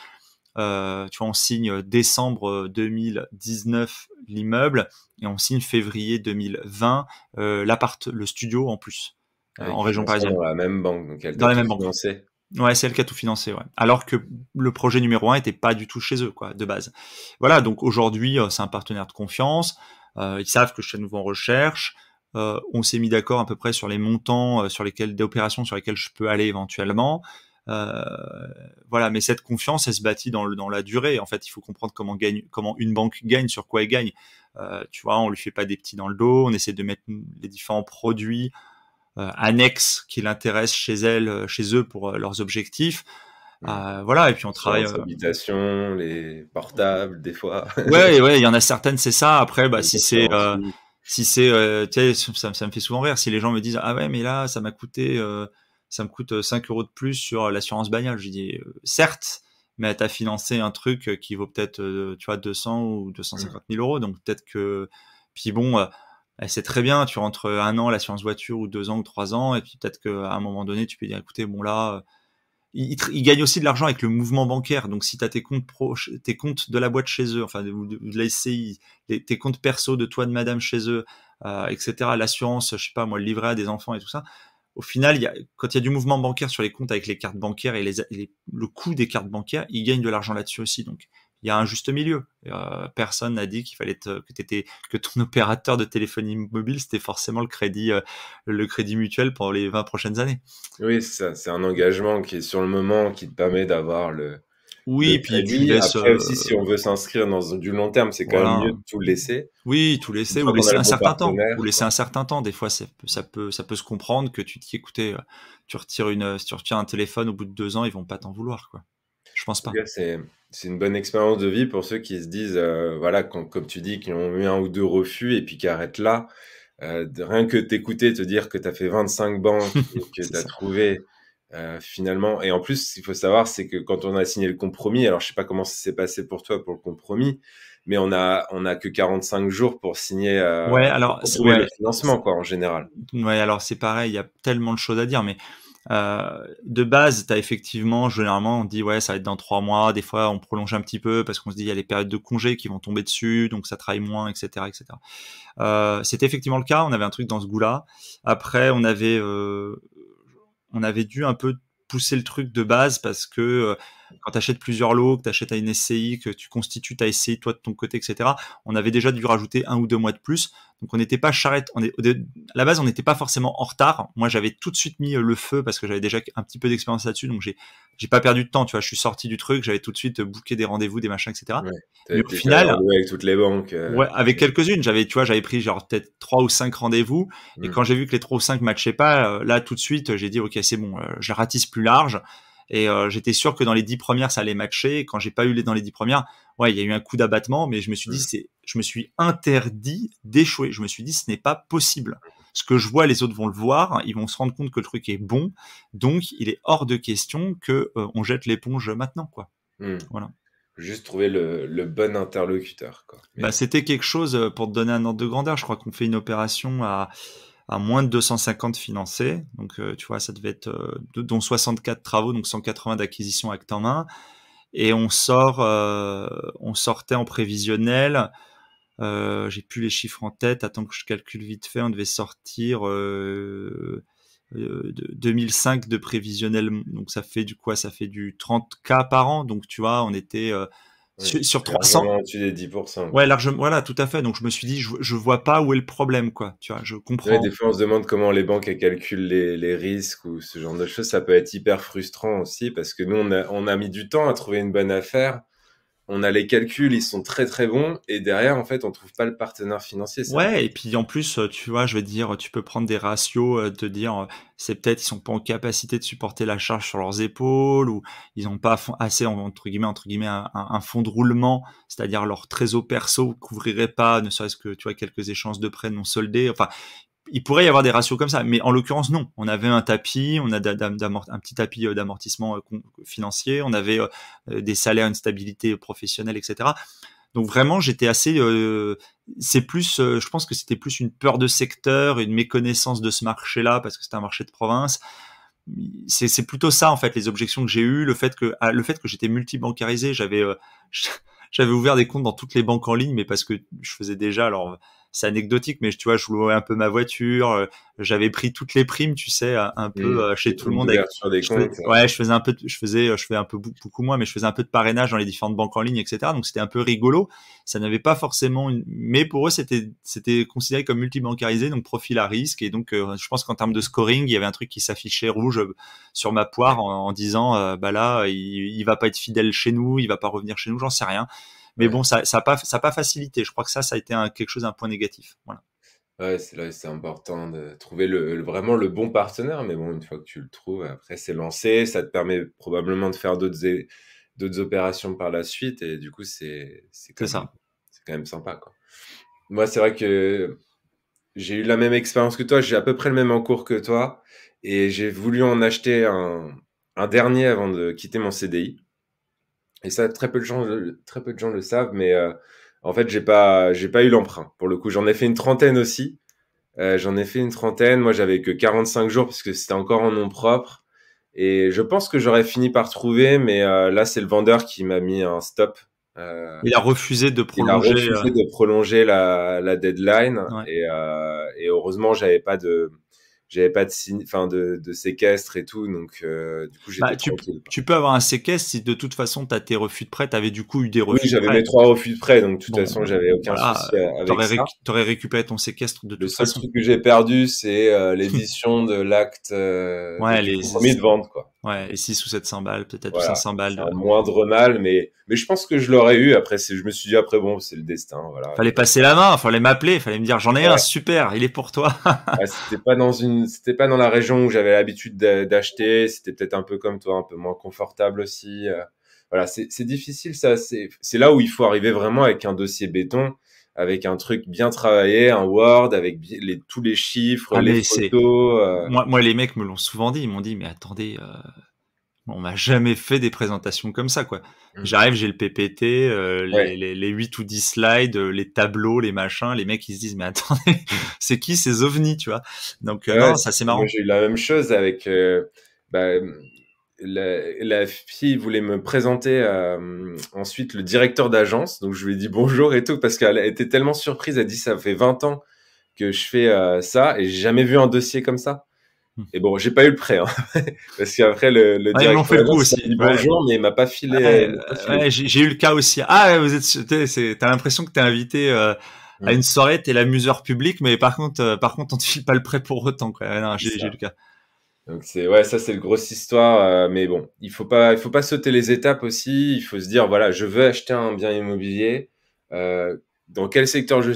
Tu vois, on signe décembre 2019 l'immeuble, et on signe février 2020 le studio en plus, Avec en région financement parisienne, dans la même banque, donc elle dans t'a la tout même banque. financé? Ouais, c'est elle qui a tout financé, ouais. Alors que le projet numéro 1 était pas du tout chez eux, quoi, de base. Voilà, donc aujourd'hui, c'est un partenaire de confiance. Ils savent que je suis à nouveau en recherche. On s'est mis d'accord à peu près sur les montants des opérations sur lesquelles je peux aller éventuellement. Euh, voilà, mais cette confiance, elle se bâtit dans la durée. En fait, il faut comprendre comment une banque gagne, sur quoi elle gagne. Tu vois, on lui fait pas des petits dans le dos. On essaie de mettre les différents produits annexes qui l'intéressent chez eux pour leurs objectifs. Mmh. Voilà, et puis on travaille. Assurance habitation, les portables, des fois, Ouais, ouais, il y en a certaines, c'est ça. Après, bah, les assurances vie. si c'est, tu sais, ça me fait souvent rire. Si les gens me disent, ah ouais, mais là, ça me coûte 5 euros de plus sur l'assurance bagnole. Je dis, certes, mais t'as financé un truc qui vaut peut-être, tu vois, 200 ou Mmh. 250 000 euros. Donc peut-être que, puis bon, c'est très bien. Tu rentres un an l'assurance voiture, ou 2 ans ou 3 ans, et puis peut-être qu'à un moment donné, tu peux dire, écoutez, bon là. Ils gagnent aussi de l'argent avec le mouvement bancaire. Donc, si tu as tes comptes de la boîte chez eux, enfin de la SCI, tes comptes perso de toi, de madame chez eux, etc., l'assurance, je sais pas moi, le livret à des enfants et tout ça, au final, quand il y a du mouvement bancaire sur les comptes avec les cartes bancaires et le coût des cartes bancaires, ils gagnent de l'argent là-dessus aussi. Donc, il y a un juste milieu. Personne n'a dit qu'il fallait que ton opérateur de téléphonie mobile, c'était forcément le crédit mutuel pour les 20 prochaines années. Oui, c'est ça, c'est un engagement qui est sur le moment, qui te permet d'avoir Oui, de puis tu crédit. laisses, Après aussi, si on veut s'inscrire dans du long terme, c'est quand même mieux voilà. de tout laisser. Oui, tout Une laisser ou fois qu'on a laisser le un bon certain temps, partenaire, ou laisser quoi. un certain temps. Des fois, ça peut se comprendre que tu te dis, écoutez, si tu retires un téléphone au bout de 2 ans, ils vont pas t'en vouloir, quoi. Je pense En tout pas. cas, c'est une bonne expérience de vie pour ceux qui se disent, voilà, comme tu dis, qui ont eu un ou deux refus et puis qui arrêtent là. Rien que t'écouter, te dire que tu as fait 25 banques et que C'est tu as ça. trouvé finalement. Et en plus, ce qu'il faut savoir, c'est que quand on a signé le compromis, alors je sais pas comment ça s'est passé pour toi pour le compromis, mais on a que 45 jours pour signer, Ouais, alors, pour trouver le financement, quoi, en général. ouais, alors c'est pareil, il y a tellement de choses à dire, mais de base, t'as effectivement, généralement, on dit ouais, ça va être dans 3 mois. Des fois, on prolonge un petit peu parce qu'on se dit il y a les périodes de congés qui vont tomber dessus, donc ça travaille moins, etc., etc. C'était effectivement le cas. On avait un truc dans ce goût-là. Après, on avait dû un peu pousser le truc de base parce que quand tu achètes plusieurs lots, que tu achètes à une SCI, que tu constitues ta SCI toi de ton côté, etc., on avait déjà dû rajouter 1 ou 2 mois de plus. Donc on n'était pas charrette. À la base, on n'était pas forcément en retard. Moi, j'avais tout de suite mis le feu parce que j'avais déjà un petit peu d'expérience là-dessus. Donc j'ai pas perdu de temps. Tu vois, je suis sorti du truc. J'avais tout de suite booké des rendez-vous, des machins, etc. Ouais. Mais au T'es allé final, rendez-vous avec toutes les banques. ouais, avec quelques-unes, j'avais pris genre peut-être 3 ou 5 rendez-vous. Et Hmm. quand j'ai vu que les 3 ou 5 matchaient pas, là tout de suite, j'ai dit ok, c'est bon, je ratisse plus large. Et j'étais sûr que dans les 10 premières, ça allait matcher. Et quand j'ai pas eu les dans les 10 premières, ouais, il y a eu un coup d'abattement, mais je me suis dit, Hmm. je me suis interdit d'échouer. Je me suis dit, ce n'est pas possible. Ce que je vois, les autres vont le voir, ils vont se rendre compte que le truc est bon. Donc, il est hors de question que on jette l'éponge maintenant, quoi. Hmm. Voilà. Juste trouver le bon interlocuteur, quoi. Bah, Mais c'était quelque chose, pour te donner un ordre de grandeur, je crois qu'on fait une opération à moins de 250 financés. Donc, tu vois, ça devait être, dont 64 travaux, donc 180 d'acquisition acte en main. Et on sortait en prévisionnel. J'ai plus les chiffres en tête. Attends que je calcule vite fait. On devait sortir 2005 de prévisionnel. Donc ça fait du quoi? Ça fait du 30K par an. Donc tu vois, on était ouais, sur c'est 300. largement au-dessus des 10%, Ouais, quoi. largement. Voilà, tout à fait. Donc je me suis dit, je vois pas où est le problème, quoi. Tu vois, je Ouais, comprends. des fois, on se demande comment les banques elles calculent les risques ou ce genre de choses. Ça peut être hyper frustrant aussi parce que nous, on a mis du temps à trouver une bonne affaire. On a les calculs, ils sont très très bons. Et derrière, en fait, on trouve pas le partenaire financier. C'est un peu. Ouais, et puis en plus, tu vois, je veux dire, tu peux prendre des ratios, te dire, c'est peut-être ils sont pas en capacité de supporter la charge sur leurs épaules, ou ils ont pas assez entre guillemets un fonds de roulement, c'est-à-dire leur trésor perso couvrirait pas, ne serait-ce que tu vois quelques échéances de prêts non soldés. Enfin, il pourrait y avoir des ratios comme ça, mais en l'occurrence non. On avait un tapis, on a un petit tapis d'amortissement financier, on avait des salaires, une stabilité professionnelle, etc. Donc vraiment, j'étais assez. C'est plus, je pense que c'était plus une peur de secteur, une méconnaissance de ce marché-là parce que c'était un marché de province. C'est plutôt ça en fait les objections que j'ai eues, le fait que j'étais multibancarisé, j'avais ouvert des comptes dans toutes les banques en ligne, mais parce que je faisais déjà, alors c'est anecdotique, mais tu vois, je louais un peu ma voiture, j'avais pris toutes les primes, tu sais, un peu chez Les tout le primes monde avec, d'ouverture des comptes. ouais, je faisais un peu, je fais un peu beaucoup moins, mais je faisais un peu de parrainage dans les différentes banques en ligne, etc. Donc c'était un peu rigolo. Ça n'avait pas forcément mais pour eux c'était considéré comme multibancarisé, donc profil à risque. Et donc je pense qu'en termes de scoring, il y avait un truc qui s'affichait rouge sur ma poire en disant bah là il va pas être fidèle chez nous, il va pas revenir chez nous, j'en sais rien. Mais Ouais. bon, ça a pas facilité. Je crois que ça a été quelque chose, un point négatif. Voilà. Ouais, c'est là, c'est important de trouver vraiment le bon partenaire. Mais bon, une fois que tu le trouves, après, c'est lancé. Ça te permet probablement de faire d'autres opérations par la suite. Et du coup, C'est ça. c'est quand même sympa, quoi. Moi, c'est vrai que j'ai eu la même expérience que toi. J'ai à peu près le même encours que toi. Et j'ai voulu en acheter un dernier avant de quitter mon CDI. Et ça, très peu de gens le savent. Mais en fait, j'ai pas eu l'emprunt. Pour le coup, j'en ai fait une trentaine aussi. J'en ai fait une trentaine. Moi, j'avais que 45 jours parce que c'était encore en nom propre. Et je pense que j'aurais fini par trouver, mais là, c'est le vendeur qui m'a mis un stop. Euh, Il a refusé de il a prolonger. refusé de prolonger la deadline. Ouais. Et heureusement, j'avais pas de signe, enfin de séquestre et tout. Donc, du coup, Bah, j'étais tranquille, quoi. tu peux avoir un séquestre si de toute façon tu as tes refus de prêt, tu avais du coup eu des Oui, refus de j'avais mes prêt. 3 refus de prêt, donc de toute Bon, façon, j'avais aucun voilà, souci avec ça. t'aurais récupéré ton séquestre de Le toute seul façon. truc que j'ai perdu, c'est l'édition de l'acte Ouais, du compromis de vente, quoi. Ouais, et 6 ou 700 balles, peut-être, ou Voilà, 500 balles c'est de... un moindre mal, mais je pense que je l'aurais eu. Après, je me suis dit, après, bon, c'est le destin, voilà, il y Fallait a pas de passer la main, fallait m'appeler, fallait me dire j'en ai un, ouais. super, il est pour toi. Ouais, c'était pas dans la région où j'avais l'habitude d'acheter. C'était peut-être un peu comme toi, un peu moins confortable aussi. Voilà, c'est difficile ça. C'est là où il faut arriver vraiment avec un dossier béton, avec un truc bien travaillé, un Word avec tous les chiffres, Ah les mais c'est photos. moi les mecs me l'ont souvent dit, ils m'ont dit mais attendez, on m'a jamais fait des présentations comme ça quoi. Mm. J'arrive, j'ai le PPT, Ouais, les 8 ou 10 slides, les tableaux, les machins, les mecs ils se disent mais attendez, c'est qui ces ovnis, tu vois. Donc ouais, non, ça c'est moi marrant. j'ai eu la même chose avec bah, la fille voulait me présenter ensuite le directeur d'agence, donc je lui ai dit bonjour et tout parce qu'elle était tellement surprise. Elle dit ça fait 20 ans que je fais ça et j'ai jamais vu un dossier comme ça. Et bon, j'ai pas eu le prêt, hein, parce qu'après le Ouais, ils me l'ont directeur fait le coup d'agence il m'a aussi. dit Ouais. bonjour, mais Ouais, il m'a pas filé. ouais, j'ai eu le cas aussi. Ah, ouais, vous êtes, t'as l'impression que t'es invité à Mm. une soirée, t'es l'amuseur public, mais par contre, on te file pas le prêt pour autant, quoi. Ouais, non, C'est j'ai eu ça. le cas. Donc ouais, ça c'est le grosse histoire, mais bon, il faut pas sauter les étapes aussi. Il faut se dire voilà, je veux acheter un bien immobilier. Dans quel secteur je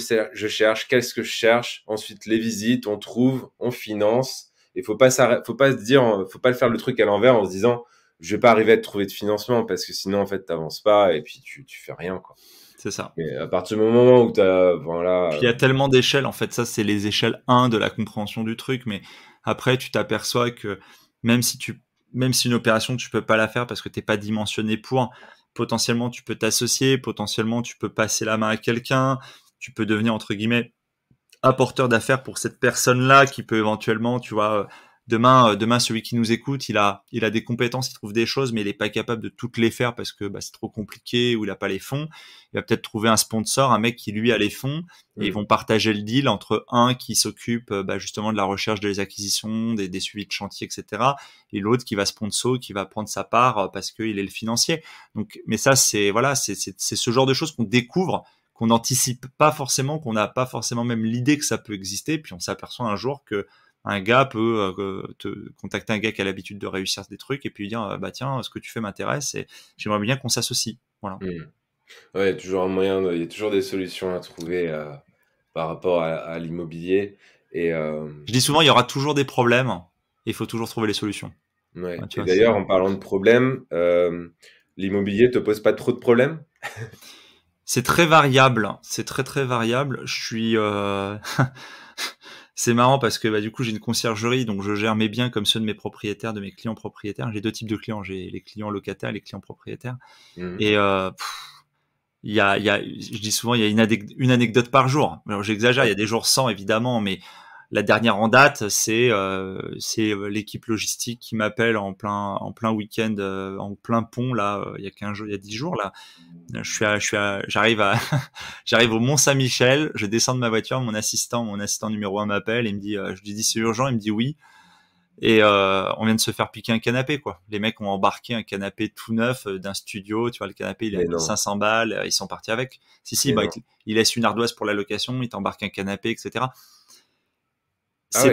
cherche, qu'est-ce que je cherche. Ensuite, les visites, on trouve, on finance. Il faut pas se dire, faut pas le faire le truc à l'envers en se disant je vais pas arriver à te trouver de financement parce que sinon en fait t'avances pas et puis tu fais rien quoi. C'est ça. Mais à partir du moment où t'as Puis voilà, il y a tellement d'échelles, en fait, ça, c'est les échelles 1 de la compréhension du truc, mais après, tu t'aperçois que même si tu, même si une opération, tu peux pas la faire parce que t'es pas dimensionné pour, potentiellement, tu peux t'associer, potentiellement, tu peux passer la main à quelqu'un, tu peux devenir, entre guillemets, apporteur d'affaires pour cette personne-là qui peut éventuellement, tu vois, demain celui qui nous écoute, il a des compétences, il trouve des choses, mais il est pas capable de toutes les faire parce que bah, c'est trop compliqué ou il a pas les fonds. Il va peut-être trouver un sponsor, un mec qui lui a les fonds et ils hmm, vont partager le deal entre un qui s'occupe bah, justement de la recherche des acquisitions, des suivis de chantier, etc. Et l'autre qui va sponsor, qui va prendre sa part parce qu'il est le financier. Donc, mais ça c'est voilà, c'est ce genre de choses qu'on découvre qu'on n'anticipe pas forcément, qu'on n'a pas forcément même l'idée que ça peut exister, puis on s'aperçoit un jour que un gars peut te contacter un gars qui a l'habitude de réussir des trucs et puis lui dire bah tiens ce que tu fais m'intéresse et j'aimerais bien qu'on s'associe. Voilà. hmm. Ouais, il y a toujours un moyen, il y a toujours des solutions à trouver par rapport à l'immobilier. Et, Je dis souvent il y aura toujours des problèmes et il faut toujours trouver les solutions. ouais. Ouais, tu Et vois, c'est d'ailleurs, en parlant de problèmes, l'immobilier te pose pas trop de problèmes? c'est très variable, c'est très très variable. Je suis c'est marrant parce que bah, du coup j'ai une conciergerie donc je gère mes biens comme ceux de mes propriétaires, de mes clients propriétaires. J'ai deux types de clients, j'ai les clients locataires et les clients propriétaires. Mhm. Et je dis souvent, il y a une anecdote par jour. Alors j'exagère, il y a des jours sans évidemment, mais la dernière en date, c'est l'équipe logistique qui m'appelle en plein week-end, en plein pont là, il y a 15 jours, il y a 10 jours là. J'arrive à, j'arrive au Mont Saint-Michel, je descends de ma voiture, mon assistant numéro 1 m'appelle et il me dit, je lui dis c'est urgent, il me dit oui. Et on vient de se faire piquer un canapé, quoi. Les mecs ont embarqué un canapé tout neuf d'un studio. Tu vois, le canapé, il est à Mais non, 1500 balles. Ils sont partis avec. Si, mais bah, non. il laisse une ardoise pour la location, il t'embarque un canapé, etc. Ah ouais.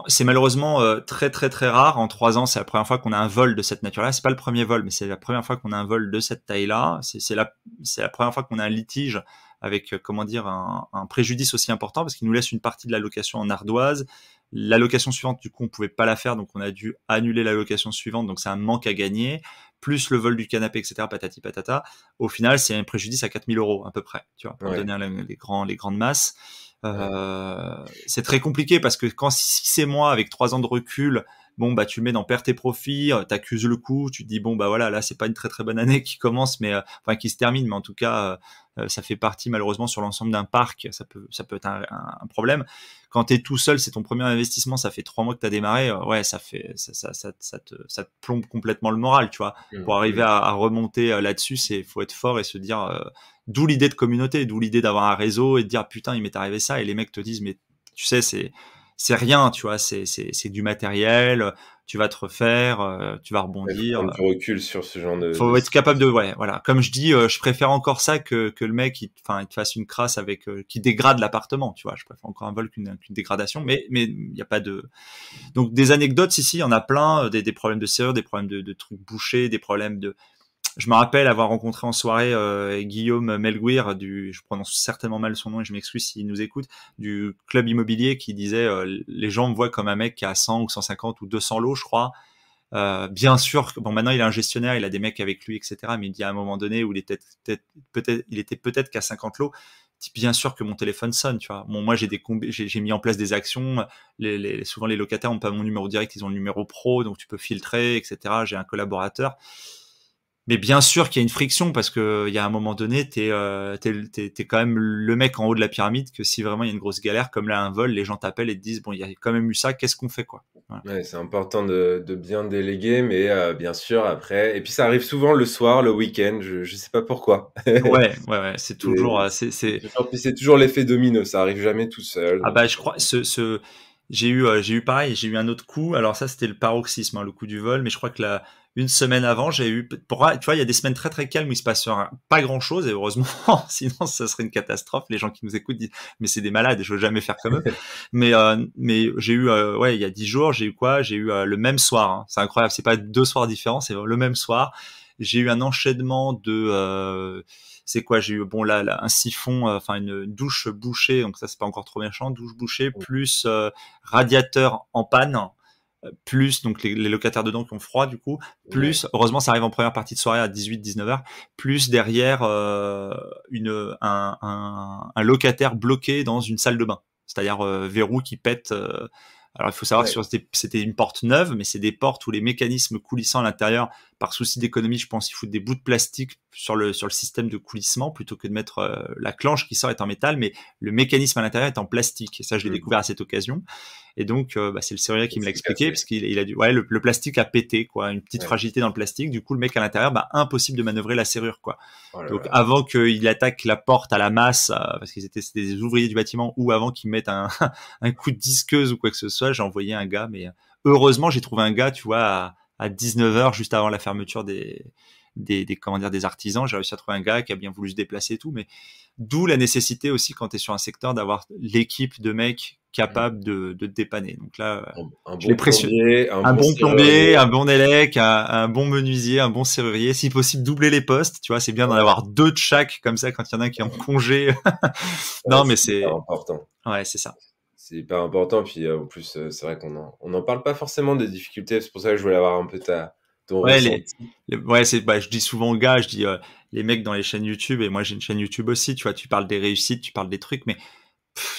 C'est malheureusement très très très rare. En 3 ans, c'est la première fois qu'on a un vol de cette nature-là. C'est pas le premier vol, mais c'est la première fois qu'on a un vol de cette taille-là. C'est la première fois qu'on a un litige avec comment dire un préjudice aussi important parce qu'il nous laisse une partie de la location en ardoise. La location suivante, du coup, on pouvait pas la faire, donc on a dû annuler la location suivante. Donc c'est un manque à gagner, plus le vol du canapé, etc. Patati patata. Au final, c'est un préjudice à 4000 € à peu près, tu vois, pour Ouais, donner les grandes masses. ouais. C'est très compliqué parce que quand si c'est moi avec 3 ans de recul, bon bah tu le mets dans perte et profit, t'accuses le coup, tu te dis bon bah voilà là c'est pas une très très bonne année qui commence mais enfin qui se termine mais en tout cas ça fait partie malheureusement sur l'ensemble d'un parc, ça peut être un problème. Quand t'es tout seul, c'est ton premier investissement, ça fait 3 mois que t'as démarré, ouais ça te plombe complètement le moral, tu vois. Pour Mhm, arriver mhm. à remonter là-dessus, c'est faut être fort et se dire d'où l'idée de communauté, d'où l'idée d'avoir un réseau et de dire putain il m'est arrivé ça et les mecs te disent mais tu sais c'est rien, tu vois, c'est du matériel, tu vas te refaire, tu vas Il faut rebondir. prendre du recul sur ce genre Faut être capable de, ouais, voilà. Comme je dis, je préfère encore ça que le mec, il te fasse une crasse avec, qui dégrade l'appartement, tu vois. Je préfère encore un vol qu'une dégradation, mais il y a pas de. Donc des anecdotes, si, il y en a plein, des problèmes de serrure, des problèmes de trucs bouchés, des problèmes de. Je me rappelle avoir rencontré en soirée Guillaume Melguir je prononce certainement mal son nom et je m'excuse s'il nous écoute, du club immobilier qui disait les gens me voient comme un mec qui a 100 ou 150 ou 200 lots, je crois. Bien sûr, bon maintenant il a un gestionnaire, il a des mecs avec lui, etc. Mais il dit à un moment donné où il était peut-être qu'à 50 lots. Bien sûr que mon téléphone sonne, tu vois. Bon, moi j'ai mis en place des actions. Souvent les locataires ont pas mon numéro direct, ils ont le numéro pro, donc tu peux filtrer, etc. J'ai un collaborateur. Mais bien sûr qu'il y a une friction parce que il y a un moment donné, t'es quand même le mec en haut de la pyramide que si vraiment il y a une grosse galère, comme là un vol, les gens t'appellent et te disent bon, il y a quand même eu ça, qu'est-ce qu'on fait quoi. Voilà. Ouais, c'est important de bien déléguer, mais bien sûr après. Et puis ça arrive souvent le soir, le week-end. Je sais pas pourquoi. Ouais, c'est toujours, C'est toujours l'effet domino. Ça arrive jamais tout seul. Ah bah je crois j'ai eu pareil, j'ai eu un autre coup. Alors ça c'était le paroxysme, hein, le coup du vol, mais je crois que une semaine avant, tu vois, il y a des semaines très très calmes où il se passe pas grand chose et heureusement, sinon ça serait une catastrophe. Les gens qui nous écoutent disent mais c'est des malades, je veux jamais faire comme eux. mais j'ai eu il y a 10 jours, j'ai eu quoi? J'ai eu le même soir, hein. C'est incroyable, c'est pas 2 soirs différents, c'est le même soir. J'ai eu un enchaînement de c'est quoi, j'ai eu là un siphon, enfin une douche bouchée, donc ça c'est pas encore trop méchant, douche bouchée plus radiateur en panne, plus donc les locataires dedans qui ont froid du coup, plus heureusement ça arrive en première partie de soirée à 18-19 heures, plus derrière un locataire bloqué dans une salle de bain, c'est-à-dire verrou qui pète. Alors il faut savoir que c'était une porte neuve, mais c'est des portes où les mécanismes coulissants à l'intérieur, par souci d'économie, je pense, il faut des bouts de plastique sur le système de coulissement plutôt que de mettre la clenche qui sort est en métal, mais le mécanisme à l'intérieur est en plastique. Et ça, je l'ai découvert à cette occasion. Et donc, c'est le serrurier qui me l'a expliqué, parce qu'il a dit, le plastique a pété, quoi, une petite fragilité dans le plastique. Du coup, le mec à l'intérieur, impossible de manœuvrer la serrure, quoi. Donc, avant qu'il attaque la porte à la masse, parce c'était des ouvriers du bâtiment, ou avant qu'ils mettent un coup de disqueuse ou quoi que ce soit, j'ai envoyé un gars, mais heureusement, j'ai trouvé un gars, tu vois, à 19h, juste avant la fermeture des artisans. J'ai réussi à trouver un gars qui a bien voulu se déplacer et tout, mais d'où la nécessité aussi quand tu es sur un secteur d'avoir l'équipe de mecs capables de te dépanner. Donc là, un bon plombier, un bon plombier, un bon élec, un bon menuisier, un bon serrurier, si possible doubler les postes, tu vois, c'est bien d'en avoir 2 de chaque, comme ça quand il y en a un qui est en congé. Non, mais c'est important. Ouais, c'est ça. C'est hyper important, puis en plus c'est vrai qu'on en parle pas forcément des difficultés, c'est pour ça que je voulais avoir un peu ton ressenti. Je dis souvent aux gars, je dis les mecs dans les chaînes YouTube, et moi j'ai une chaîne YouTube aussi, tu vois, tu parles des réussites, tu parles des trucs, mais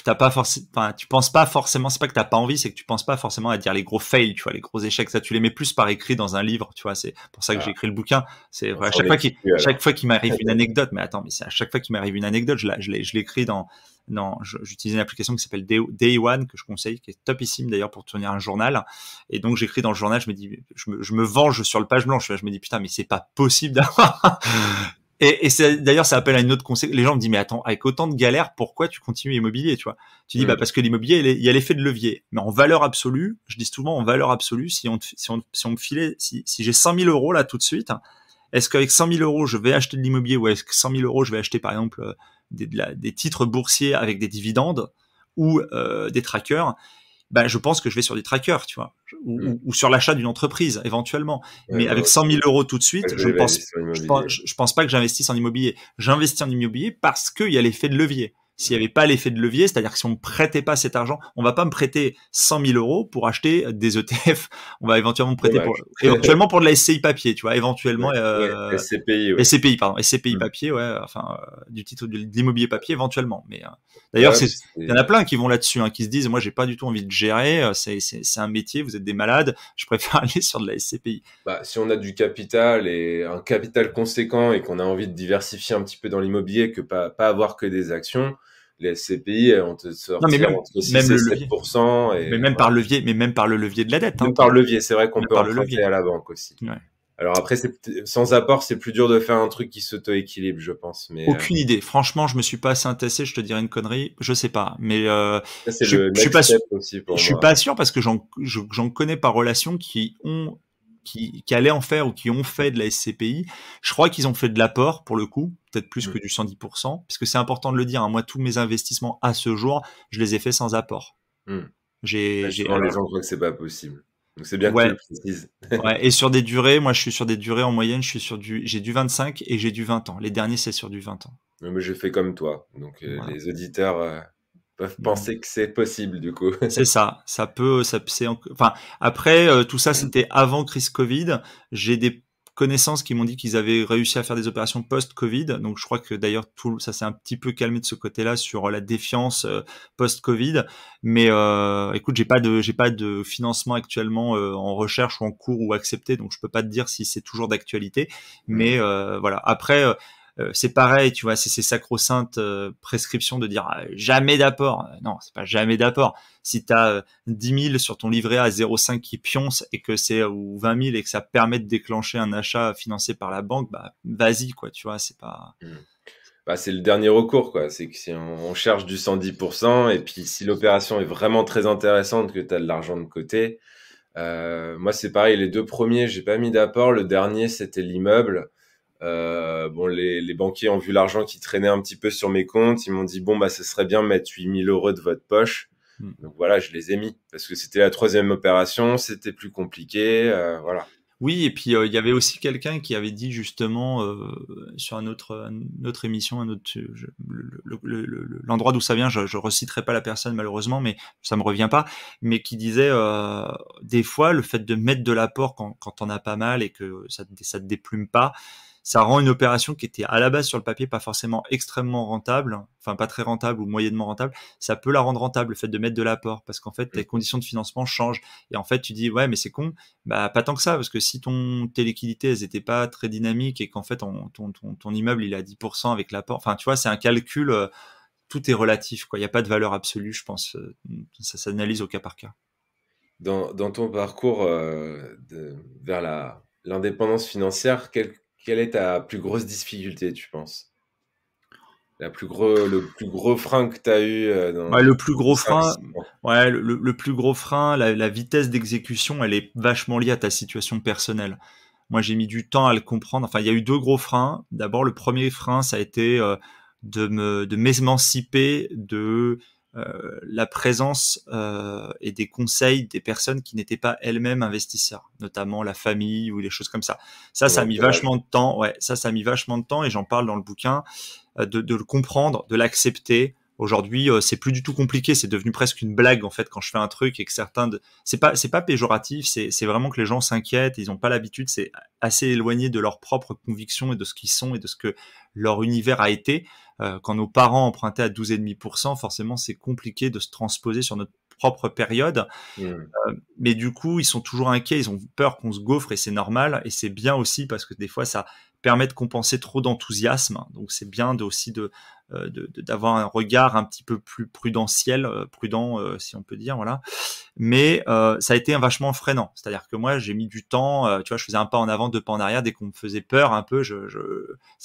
t'as pas forcément, enfin, tu penses pas forcément, c'est pas que t'as pas envie, c'est que tu penses pas forcément à dire les gros fails, tu vois, les gros échecs, ça tu les mets plus par écrit dans un livre, tu vois, c'est pour ça que j'ai écrit le bouquin. C'est à chaque fois qu'il m'arrive une anecdote, mais attends, mais c'est à chaque fois qu'il m'arrive une anecdote, je l'écris j'utilise une application qui s'appelle Day One, que je conseille, qui est topissime d'ailleurs pour tenir un journal. Et donc j'écris dans le journal, je me dis, je me venge sur le page blanche, je me dis putain, mais c'est pas possible d'avoir. Et d'ailleurs, ça appelle à une autre conséquence. Les gens me disent, mais attends, avec autant de galères, pourquoi tu continues l'immobilier, tu vois? Tu dis, parce que l'immobilier, il y a l'effet de levier. Mais en valeur absolue, je dis souvent en valeur absolue, si on me filait, si j'ai 100 000 euros là tout de suite, est-ce qu'avec 100 000 euros, je vais acheter de l'immobilier, ou est-ce que 100 000 euros, je vais acheter par exemple des titres boursiers avec des dividendes ou des trackers? Je pense que je vais sur des trackers, tu vois, ou sur l'achat d'une entreprise éventuellement. Mais avec 100 000 euros tout de suite, je pense pas que j'investisse en immobilier. J'investis en immobilier parce qu'il y a l'effet de levier. S'il n'y avait pas l'effet de levier, c'est-à-dire que si on me prêtait pas cet argent, on va pas me prêter 100 000 euros pour acheter des ETF. On va éventuellement me prêter éventuellement pour de la SCI papier, tu vois, éventuellement, SCPI, pardon, SCPI papier, du titre de l'immobilier papier éventuellement. Mais, d'ailleurs, il y en a plein qui vont là-dessus, qui se disent, moi, j'ai pas du tout envie de gérer, c'est un métier, vous êtes des malades, je préfère aller sur de la SCPI. Si on a du capital et un capital conséquent et qu'on a envie de diversifier un petit peu dans l'immobilier, que pas avoir que des actions, les SCPI, on te sort entre 6 et 7%. Mais même par le levier de la dette. Même par le levier, c'est vrai qu'on peut emprunter à la banque aussi. Ouais. Alors après, sans apport, c'est plus dur de faire un truc qui s'auto-équilibre, je pense. Mais Aucune idée. Franchement, je me suis pas assez intéressé, je te dirais une connerie, je sais pas. Mais ça, c'est le je suis next pas sûr. step aussi Je pour suis moi. pas sûr parce que j'en connais par relation qui allaient en faire ou qui ont fait de la SCPI. Je crois qu'ils ont fait de l'apport pour le coup, peut-être plus Mm. que du 110%, puisque c'est important de le dire, hein. Moi, tous mes investissements à ce jour, je les ai faits sans apport. Mm. J'ai, Souvent, les alors, gens croient que c'est pas possible. Donc c'est bien que tu le ouais, précises. ouais. Et sur des durées, moi, je suis sur des durées en moyenne, j'ai du 25 et j'ai du 20 ans. Les derniers, c'est sur du 20 ans. Mais je fais comme toi. Donc Voilà. les auditeurs peuvent Mm. penser que c'est possible du coup. C'est ça, enfin, après, tout ça, c'était avant crise Covid. J'ai des connaissances qui m'ont dit qu'ils avaient réussi à faire des opérations post-Covid. Donc, je crois que d'ailleurs, tout ça s'est un petit peu calmé de ce côté-là sur la défiance post-Covid. Mais écoute, j'ai pas de financement actuellement en recherche ou en cours ou accepté. Donc, je peux pas te dire si c'est toujours d'actualité. Mm. Mais voilà. Après, c'est pareil, tu vois, c'est ces sacro-saintes prescriptions de dire jamais d'apport. Non, c'est pas jamais d'apport. Si tu as 10 000 sur ton livret à 0,5 qui pionce et que c'est ou 20 000 et que ça permet de déclencher un achat financé par la banque, bah vas-y quoi, tu vois, c'est pas. Mm. Bah, c'est le dernier recours, quoi. C'est que si on cherche du 110%, et puis si l'opération est vraiment très intéressante, que tu as de l'argent de côté, moi c'est pareil, les deux premiers, j'ai pas mis d'apport. Le dernier, c'était l'immeuble. Bon, les banquiers ont vu l'argent qui traînait un petit peu sur mes comptes. Ils m'ont dit, bon, bah, ce serait bien de mettre 8 000 € de votre poche. Hmm. Donc voilà, je les ai mis parce que c'était la troisième opération, c'était plus compliqué. Voilà. Oui, et puis il y avait aussi quelqu'un qui avait dit justement sur une autre émission, l'endroit d'où ça vient, je reciterai pas la personne malheureusement, mais ça me revient pas, mais qui disait des fois le fait de mettre de l'apport quand t'en as pas mal et que ça te déplume pas, ça rend une opération qui était à la base sur le papier pas forcément extrêmement rentable, enfin pas très rentable ou moyennement rentable, ça peut la rendre rentable le fait de mettre de l'apport parce qu'en fait tes conditions de financement changent et en fait tu dis ouais mais c'est con. Bah, pas tant que ça, parce que si tes liquidités, elles étaient pas très dynamiques et qu'en fait, ton immeuble, il est à 10% avec l'apport, enfin, tu vois, c'est un calcul, tout est relatif, quoi. Il n'y a pas de valeur absolue, je pense. Ça s'analyse au cas par cas. Dans ton parcours vers l'indépendance financière, quelle est ta plus grosse difficulté, tu penses? Le plus gros frein que tu as eu Ouais, le plus dans gros 5, frein, 6 ans? ouais, le plus gros frein, la vitesse d'exécution, elle est vachement liée à ta situation personnelle. Moi, j'ai mis du temps à le comprendre. Enfin, il y a eu deux gros freins. D'abord, le premier frein, ça a été de m'émanciper de la présence et des conseils des personnes qui n'étaient pas elles-mêmes investisseurs, notamment la famille ou des choses comme ça. Ça, Ton ça a mis entourage. vachement de temps. Ouais, ça a mis vachement de temps et j'en parle dans le bouquin de le comprendre, de l'accepter. Aujourd'hui, c'est plus du tout compliqué. C'est devenu presque une blague en fait quand je fais un truc et que c'est pas péjoratif. C'est vraiment que les gens s'inquiètent. Ils n'ont pas l'habitude. C'est assez éloigné de leurs propres convictions et de ce qu'ils sont et de ce que leur univers a été. Quand nos parents empruntaient à 12,5%, forcément, c'est compliqué de se transposer sur notre propre période. Hmm. Mais du coup, ils sont toujours inquiets, ils ont peur qu'on se gaufre et c'est normal. Et c'est bien aussi parce que des fois, ça permet de compenser trop d'enthousiasme. Donc, c'est bien d'avoir un regard un petit peu plus prudentiel, prudent, si on peut dire, voilà. Mais ça a été un vachement freinant. C'est-à-dire que moi, j'ai mis du temps. Tu vois, je faisais un pas en avant, deux pas en arrière. Dès qu'on me faisait peur un peu, ça.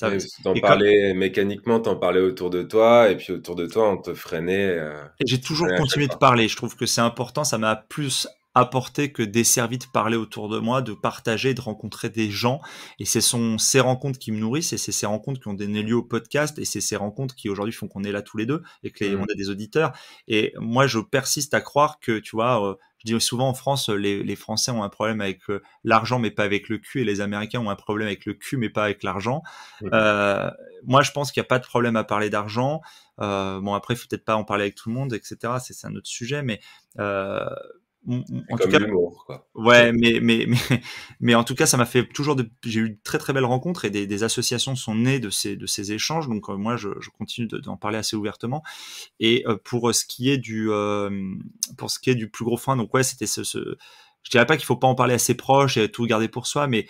Oui, parce que t'en Et quand, parlais mécaniquement, t'en parlais autour de toi, et puis autour de toi, on Et j'ai te toujours freinait à chaque continué de fois. parler. Je trouve que c'est important. Ça m'a plus apporté que desservi de parler autour de moi, de partager, de rencontrer des gens. Et ces rencontres qui me nourrissent et c'est ces rencontres qui ont donné lieu au podcast et c'est ces rencontres qui aujourd'hui font qu'on est là tous les deux et on Hmm. a des auditeurs. Et moi, je persiste à croire que, tu vois, je dis souvent en France, les Français ont un problème avec l'argent mais pas avec le cul et les Américains ont un problème avec le cul mais pas avec l'argent. Hmm. Euh, Moi, je pense qu'il n'y a pas de problème à parler d'argent. Bon, après, il faut peut-être pas en parler avec tout le monde, etc. C'est un autre sujet, mais euh, C'est en tout comme cas, l'humour, quoi. ouais, mais en tout cas, ça m'a fait toujours j'ai eu de très très belles rencontres et des associations sont nées de ces échanges. Donc moi, je continue d'en parler assez ouvertement. Et pour ce qui est du plus gros frein, donc ouais, c'était je dirais pas qu'il faut pas en parler à ses proches et tout garder pour soi, mais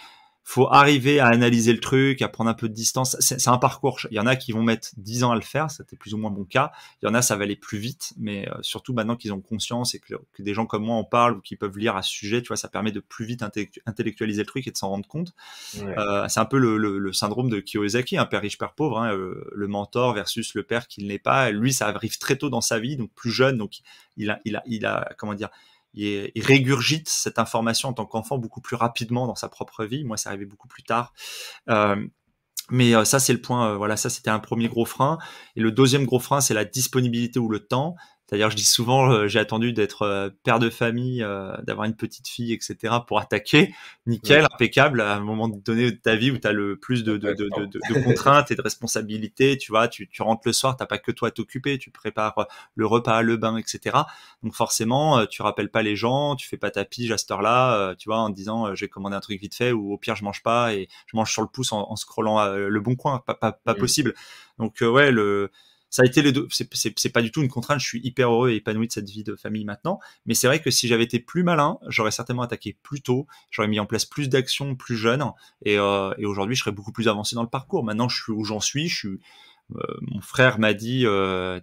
faut arriver à analyser le truc, à prendre un peu de distance. C'est un parcours. Il y en a qui vont mettre 10 ans à le faire, c'était plus ou moins mon cas. Il y en a, ça va aller plus vite, mais surtout maintenant qu'ils ont conscience et que des gens comme moi en parlent ou qui peuvent lire à ce sujet, tu vois, ça permet de plus vite intellectualiser le truc et de s'en rendre compte. Ouais. C'est un peu le syndrome de Kiyosaki, un père riche, père pauvre, hein, le mentor versus le père qui ne l'est pas. Lui, ça arrive très tôt dans sa vie, donc plus jeune, donc il a comment dire, il régurgite cette information en tant qu'enfant beaucoup plus rapidement dans sa propre vie. Moi, c'est arrivé beaucoup plus tard. Mais ça, c'est le point. Voilà, ça, c'était un premier gros frein. Et le deuxième gros frein, c'est la disponibilité ou le temps. C'est-à-dire, je dis souvent, j'ai attendu d'être père de famille, d'avoir une petite fille, etc., pour attaquer. Nickel, impeccable. À un moment donné de ta vie où tu as le plus de contraintes et de responsabilités, tu vois, tu rentres le soir, t'as pas que toi à t'occuper, tu prépares le repas, le bain, etc. Donc forcément, tu rappelles pas les gens, tu fais pas ta pige à cette heure-là, tu vois, en te disant, je vais commander un truc vite fait, ou au pire, je mange pas et je mange sur le pouce en scrollant le bon coin. Pas possible. Donc ouais, ça a été les deux. C'est pas du tout une contrainte. Je suis hyper heureux et épanoui de cette vie de famille maintenant. Mais c'est vrai que si j'avais été plus malin, j'aurais certainement attaqué plus tôt. J'aurais mis en place plus d'actions plus jeune. Et aujourd'hui, je serais beaucoup plus avancé dans le parcours. Maintenant, je suis où j'en suis. Mon frère m'a dit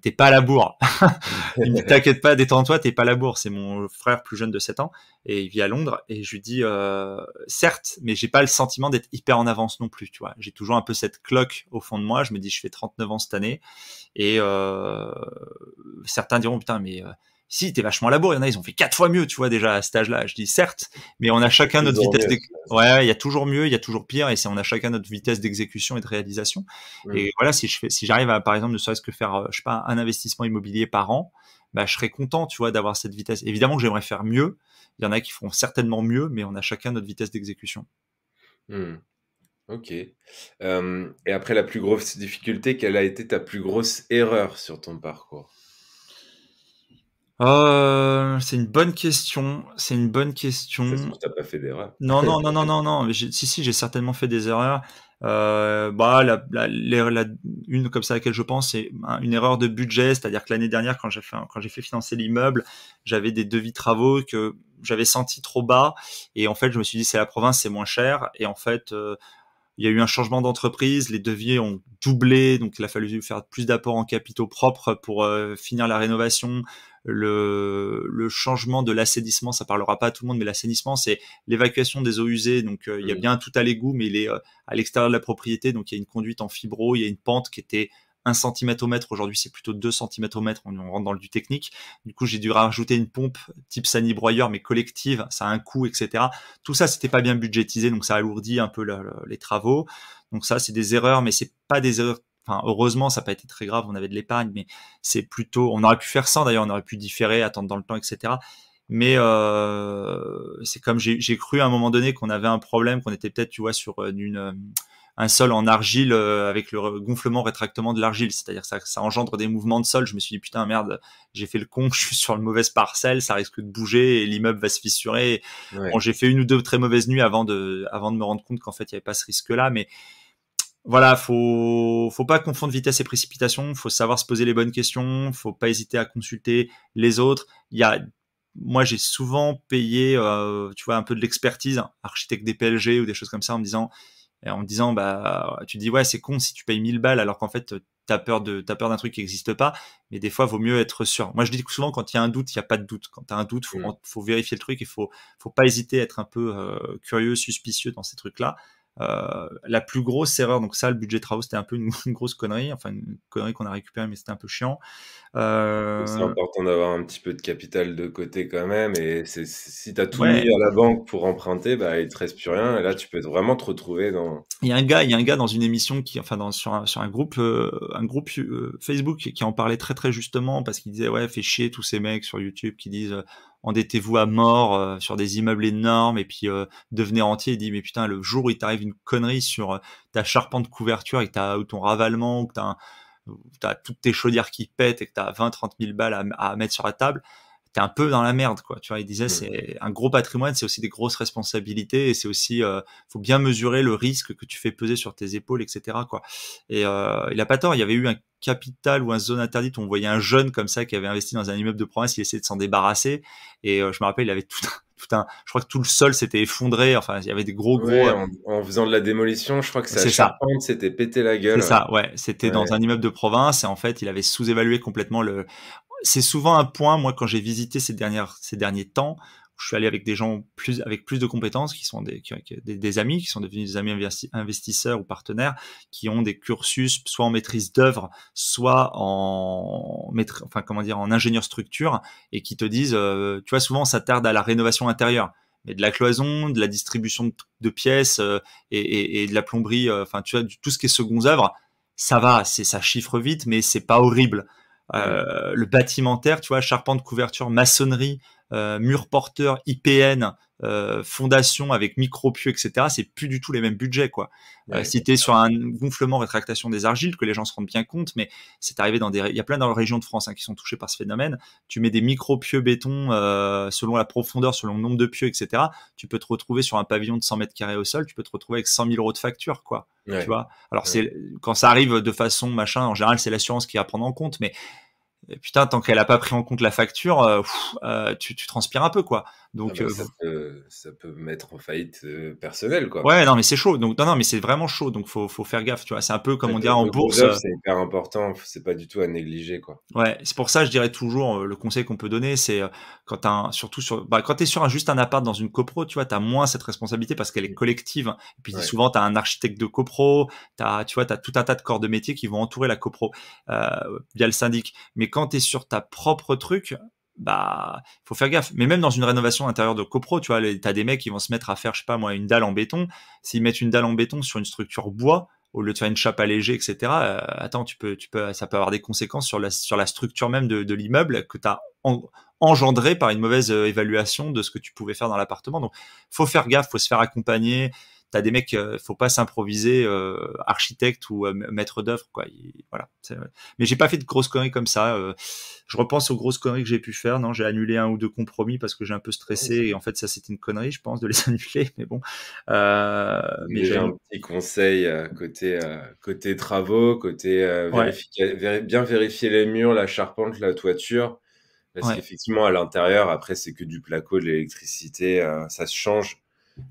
t'es pas à la bourre. Il me dit t'inquiète pas, détends-toi, t'es pas à la bourre. C'est mon frère plus jeune de 7 ans et il vit à Londres et je lui dis certes, mais j'ai pas le sentiment d'être hyper en avance non plus, tu vois. J'ai toujours un peu cette cloque au fond de moi, je me dis je fais 39 ans cette année et certains diront putain mais si t'es vachement à la bourre, il y en a ils ont fait 4 fois mieux, tu vois, déjà à cet âge-là. Je dis certes, mais on a chacun notre vitesse ouais, il y a toujours mieux, il y a toujours pire et on a chacun notre vitesse d'exécution et de réalisation. Et voilà, si j'arrive à par exemple ne serait-ce que faire je sais pas un investissement immobilier par an, bah je serais content, tu vois, d'avoir cette vitesse. Évidemment que j'aimerais faire mieux, il y en a qui feront certainement mieux, mais on a chacun notre vitesse d'exécution. Ok. Et après la plus grosse difficulté, quelle a été ta plus grosse erreur sur ton parcours? C'est une bonne question. C'est une bonne Ça question. se trouve, t'as pas fait d'erreur. Non, non, non, non, non, non. Mais si, j'ai certainement fait des erreurs. Bah, une comme ça à laquelle je pense, c'est une erreur de budget. C'est-à-dire que l'année dernière, quand j'ai fait financer l'immeuble, j'avais des devis travaux que j'avais senti trop bas. Et en fait, je me suis dit, c'est la province, c'est moins cher. Et en fait, il y a eu un changement d'entreprise, les devis ont doublé, donc il a fallu faire plus d'apports en capitaux propres pour finir la rénovation. Le changement de l'assainissement, ça parlera pas à tout le monde, mais l'assainissement, c'est l'évacuation des eaux usées. Donc il y a bien tout à l'égout, mais il est à l'extérieur de la propriété, donc il y a une conduite en fibro, il y a une pente qui était 1 cm au mètre, aujourd'hui c'est plutôt 2 cm au mètre, on rentre dans du technique. Du coup j'ai dû rajouter une pompe type sanibroyeur mais collective, ça a un coût, etc. Tout ça c'était pas bien budgétisé, donc ça alourdit un peu les travaux. Donc ça c'est des erreurs, mais c'est pas des erreurs. Enfin, heureusement, ça n'a pas été très grave, on avait de l'épargne, mais c'est plutôt, on aurait pu faire ça d'ailleurs, on aurait pu différer, attendre dans le temps, etc. Mais c'est comme j'ai cru à un moment donné qu'on avait un problème, qu'on était peut-être, tu vois, sur un sol en argile avec le gonflement rétractement de l'argile, c'est-à-dire que ça engendre des mouvements de sol. Je me suis dit putain merde, j'ai fait le con, je suis sur une mauvaise parcelle, ça risque de bouger et l'immeuble va se fissurer. Ouais. Bon, j'ai fait une ou deux très mauvaises nuits avant de me rendre compte qu'en fait il y avait pas ce risque-là, mais voilà, faut pas confondre vitesse et précipitation, faut savoir se poser les bonnes questions, faut pas hésiter à consulter les autres. Moi j'ai souvent payé tu vois un peu de l'expertise, architecte des PLG ou des choses comme ça en me disant bah tu te dis ouais c'est con si tu payes 1000 balles alors qu'en fait t'as peur d'un truc qui n'existe pas, mais des fois vaut mieux être sûr. Moi je dis souvent quand il y a un doute il y a pas de doute, quand t'as un doute faut vérifier le truc, il faut pas hésiter à être un peu curieux, suspicieux dans ces trucs là. La plus grosse erreur, donc ça le budget travaux c'était un peu une grosse connerie, enfin une connerie qu'on a récupérée mais c'était un peu chiant. Donc c'est important d'avoir un petit peu de capital de côté quand même. Et si tu as tout mis Ouais, à la banque pour emprunter, bah, il te reste plus rien. Et là, tu peux vraiment te retrouver dans. il y a un gars dans une émission sur un groupe Facebook qui en parlait très très justement parce qu'il disait ouais fait chier tous ces mecs sur YouTube qui disent endettez-vous à mort sur des immeubles énormes et puis devenez rentier. Il dit mais putain le jour où il t'arrive une connerie sur ta charpente de couverture et que ou ton ravalement ou que t'as toutes tes chaudières qui pètent et que t'as 20-30 000 balles à mettre sur la table, t'es un peu dans la merde, quoi. Tu vois, il disait, c'est un gros patrimoine, c'est aussi des grosses responsabilités et c'est aussi, faut bien mesurer le risque que tu fais peser sur tes épaules, etc., quoi. Et il a pas tort. Il y avait eu un Capital ou un Zone Interdite où on voyait un jeune comme ça qui avait investi dans un immeuble de province, il essayait de s'en débarrasser et je me rappelle, il avait tout je crois que tout le sol s'était effondré. Enfin, il y avait des gros. Ouais, en faisant de la démolition, je crois que sa charpente s'était pété la gueule. C'est ça, ouais. C'était dans un immeuble de province et en fait, il avait sous-évalué complètement c'est souvent un point, moi, quand j'ai visité ces derniers temps, je suis allé avec des gens avec plus de compétences, qui sont des amis, qui sont devenus des amis investisseurs ou partenaires, qui ont des cursus soit en maîtrise d'œuvre, soit en ingénieur structure, et qui te disent, tu vois, souvent on s'attarde à la rénovation intérieure, mais de la cloison, de la distribution de pièces et de la plomberie, enfin tu vois, tout ce qui est secondes œuvres, ça va, ça chiffre vite, mais c'est pas horrible. Le bâtimentaire, tu vois, charpente, couverture, maçonnerie, mur porteur, IPN, fondation avec micro-pieux, etc. C'est plus du tout les mêmes budgets, quoi. Si t'es sur un gonflement, rétractation des argiles, que les gens se rendent bien compte, mais c'est arrivé il y a plein dans la région de France qui sont touchés par ce phénomène. Tu mets des micro-pieux béton selon la profondeur, selon le nombre de pieux, etc. Tu peux te retrouver sur un pavillon de 100 mètres carrés au sol, tu peux te retrouver avec 100 000 euros de facture, quoi. Tu vois. Alors quand ça arrive de façon machin, en général c'est l'assurance qui va prendre en compte, mais putain, tant qu'elle a pas pris en compte la facture, tu transpires un peu, quoi. Donc ça peut mettre en faillite personnelle, quoi. Ouais, non, mais c'est chaud. Donc non, mais c'est vraiment chaud. Donc faut faire gaffe, tu vois. C'est un peu comme on dirait en bourse. C'est hyper important. C'est pas du tout à négliger, quoi. Ouais, c'est pour ça, je dirais toujours le conseil qu'on peut donner, c'est quand t'es sur juste un appart dans une copro, tu vois, t'as moins cette responsabilité parce qu'elle est collective. Et puis souvent t'as un architecte de copro, t'as tout un tas de corps de métier qui vont entourer la copro via le syndic. Mais quand t'es sur ta propre truc, faut faire gaffe. Mais même dans une rénovation intérieure de copro, tu vois, t'as des mecs qui vont se mettre à faire, je sais pas moi, une dalle en béton. S'ils mettent une dalle en béton sur une structure bois, au lieu de faire une chape allégée, etc. Attends, ça peut avoir des conséquences sur la structure même de l'immeuble que t'as engendré par une mauvaise évaluation de ce que tu pouvais faire dans l'appartement. Donc, faut faire gaffe, faut se faire accompagner. T'as des mecs, faut pas s'improviser architecte ou maître d'œuvre, quoi. Voilà. Mais j'ai pas fait de grosses conneries comme ça. Je repense aux grosses conneries que j'ai pu faire. Non, j'ai annulé 1 ou 2 compromis parce que j'ai un peu stressé et en fait ça c'était une connerie, je pense, de les annuler. Mais bon. Mais j'ai un petit conseil côté travaux, côté bien vérifier les murs, la charpente, la toiture. Parce qu'effectivement, à l'intérieur, après, c'est que du placo, de l'électricité, ça se change.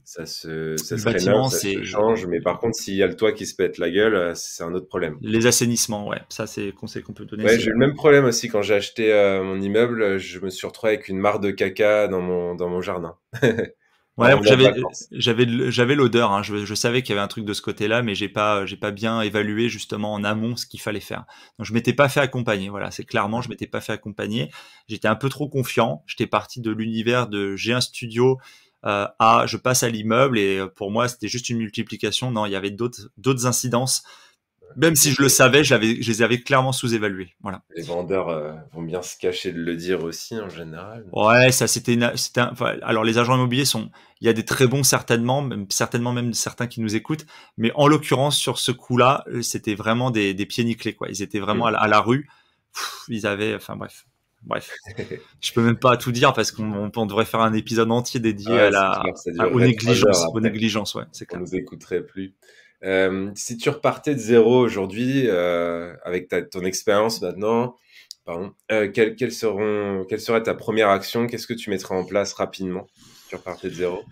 Ça se rénove, ça se change, mais par contre, s'il y a le toit qui se pète la gueule, c'est un autre problème. Les assainnissements, ouais, ça c'est le conseil qu'on peut donner. Ouais, j'ai eu le même problème aussi quand j'ai acheté mon immeuble, je me suis retrouvé avec une mare de caca dans mon jardin. Ouais, j'avais l'odeur, hein. Je savais qu'il y avait un truc de ce côté-là, mais j'ai pas bien évalué justement en amont ce qu'il fallait faire. Donc je m'étais pas fait accompagner. Voilà, c'est clairement, je m'étais pas fait accompagner. J'étais un peu trop confiant. J'étais parti de l'univers de j'ai un studio. Je passe à l'immeuble et pour moi c'était juste une multiplication. Non, il y avait d'autres incidences. Même si je le savais, je les avais clairement sous-évalués. Voilà. Les vendeurs vont bien se cacher de le dire aussi en général. Ouais, ça alors les agents immobiliers il y a des très bons certainement même certains qui nous écoutent, mais en l'occurrence sur ce coup-là, c'était vraiment des pieds nickelés, quoi. Ils étaient vraiment à la rue. Ils avaient, enfin bref, je peux même pas tout dire parce qu'on devrait faire un épisode entier dédié aux négligences, ouais, c'est clair. On nous écouterait plus. Si tu repartais de zéro aujourd'hui, avec ton expérience maintenant, quelle serait ta première action? Qu'est-ce que tu mettrais en place rapidement si tu repartais de zéro?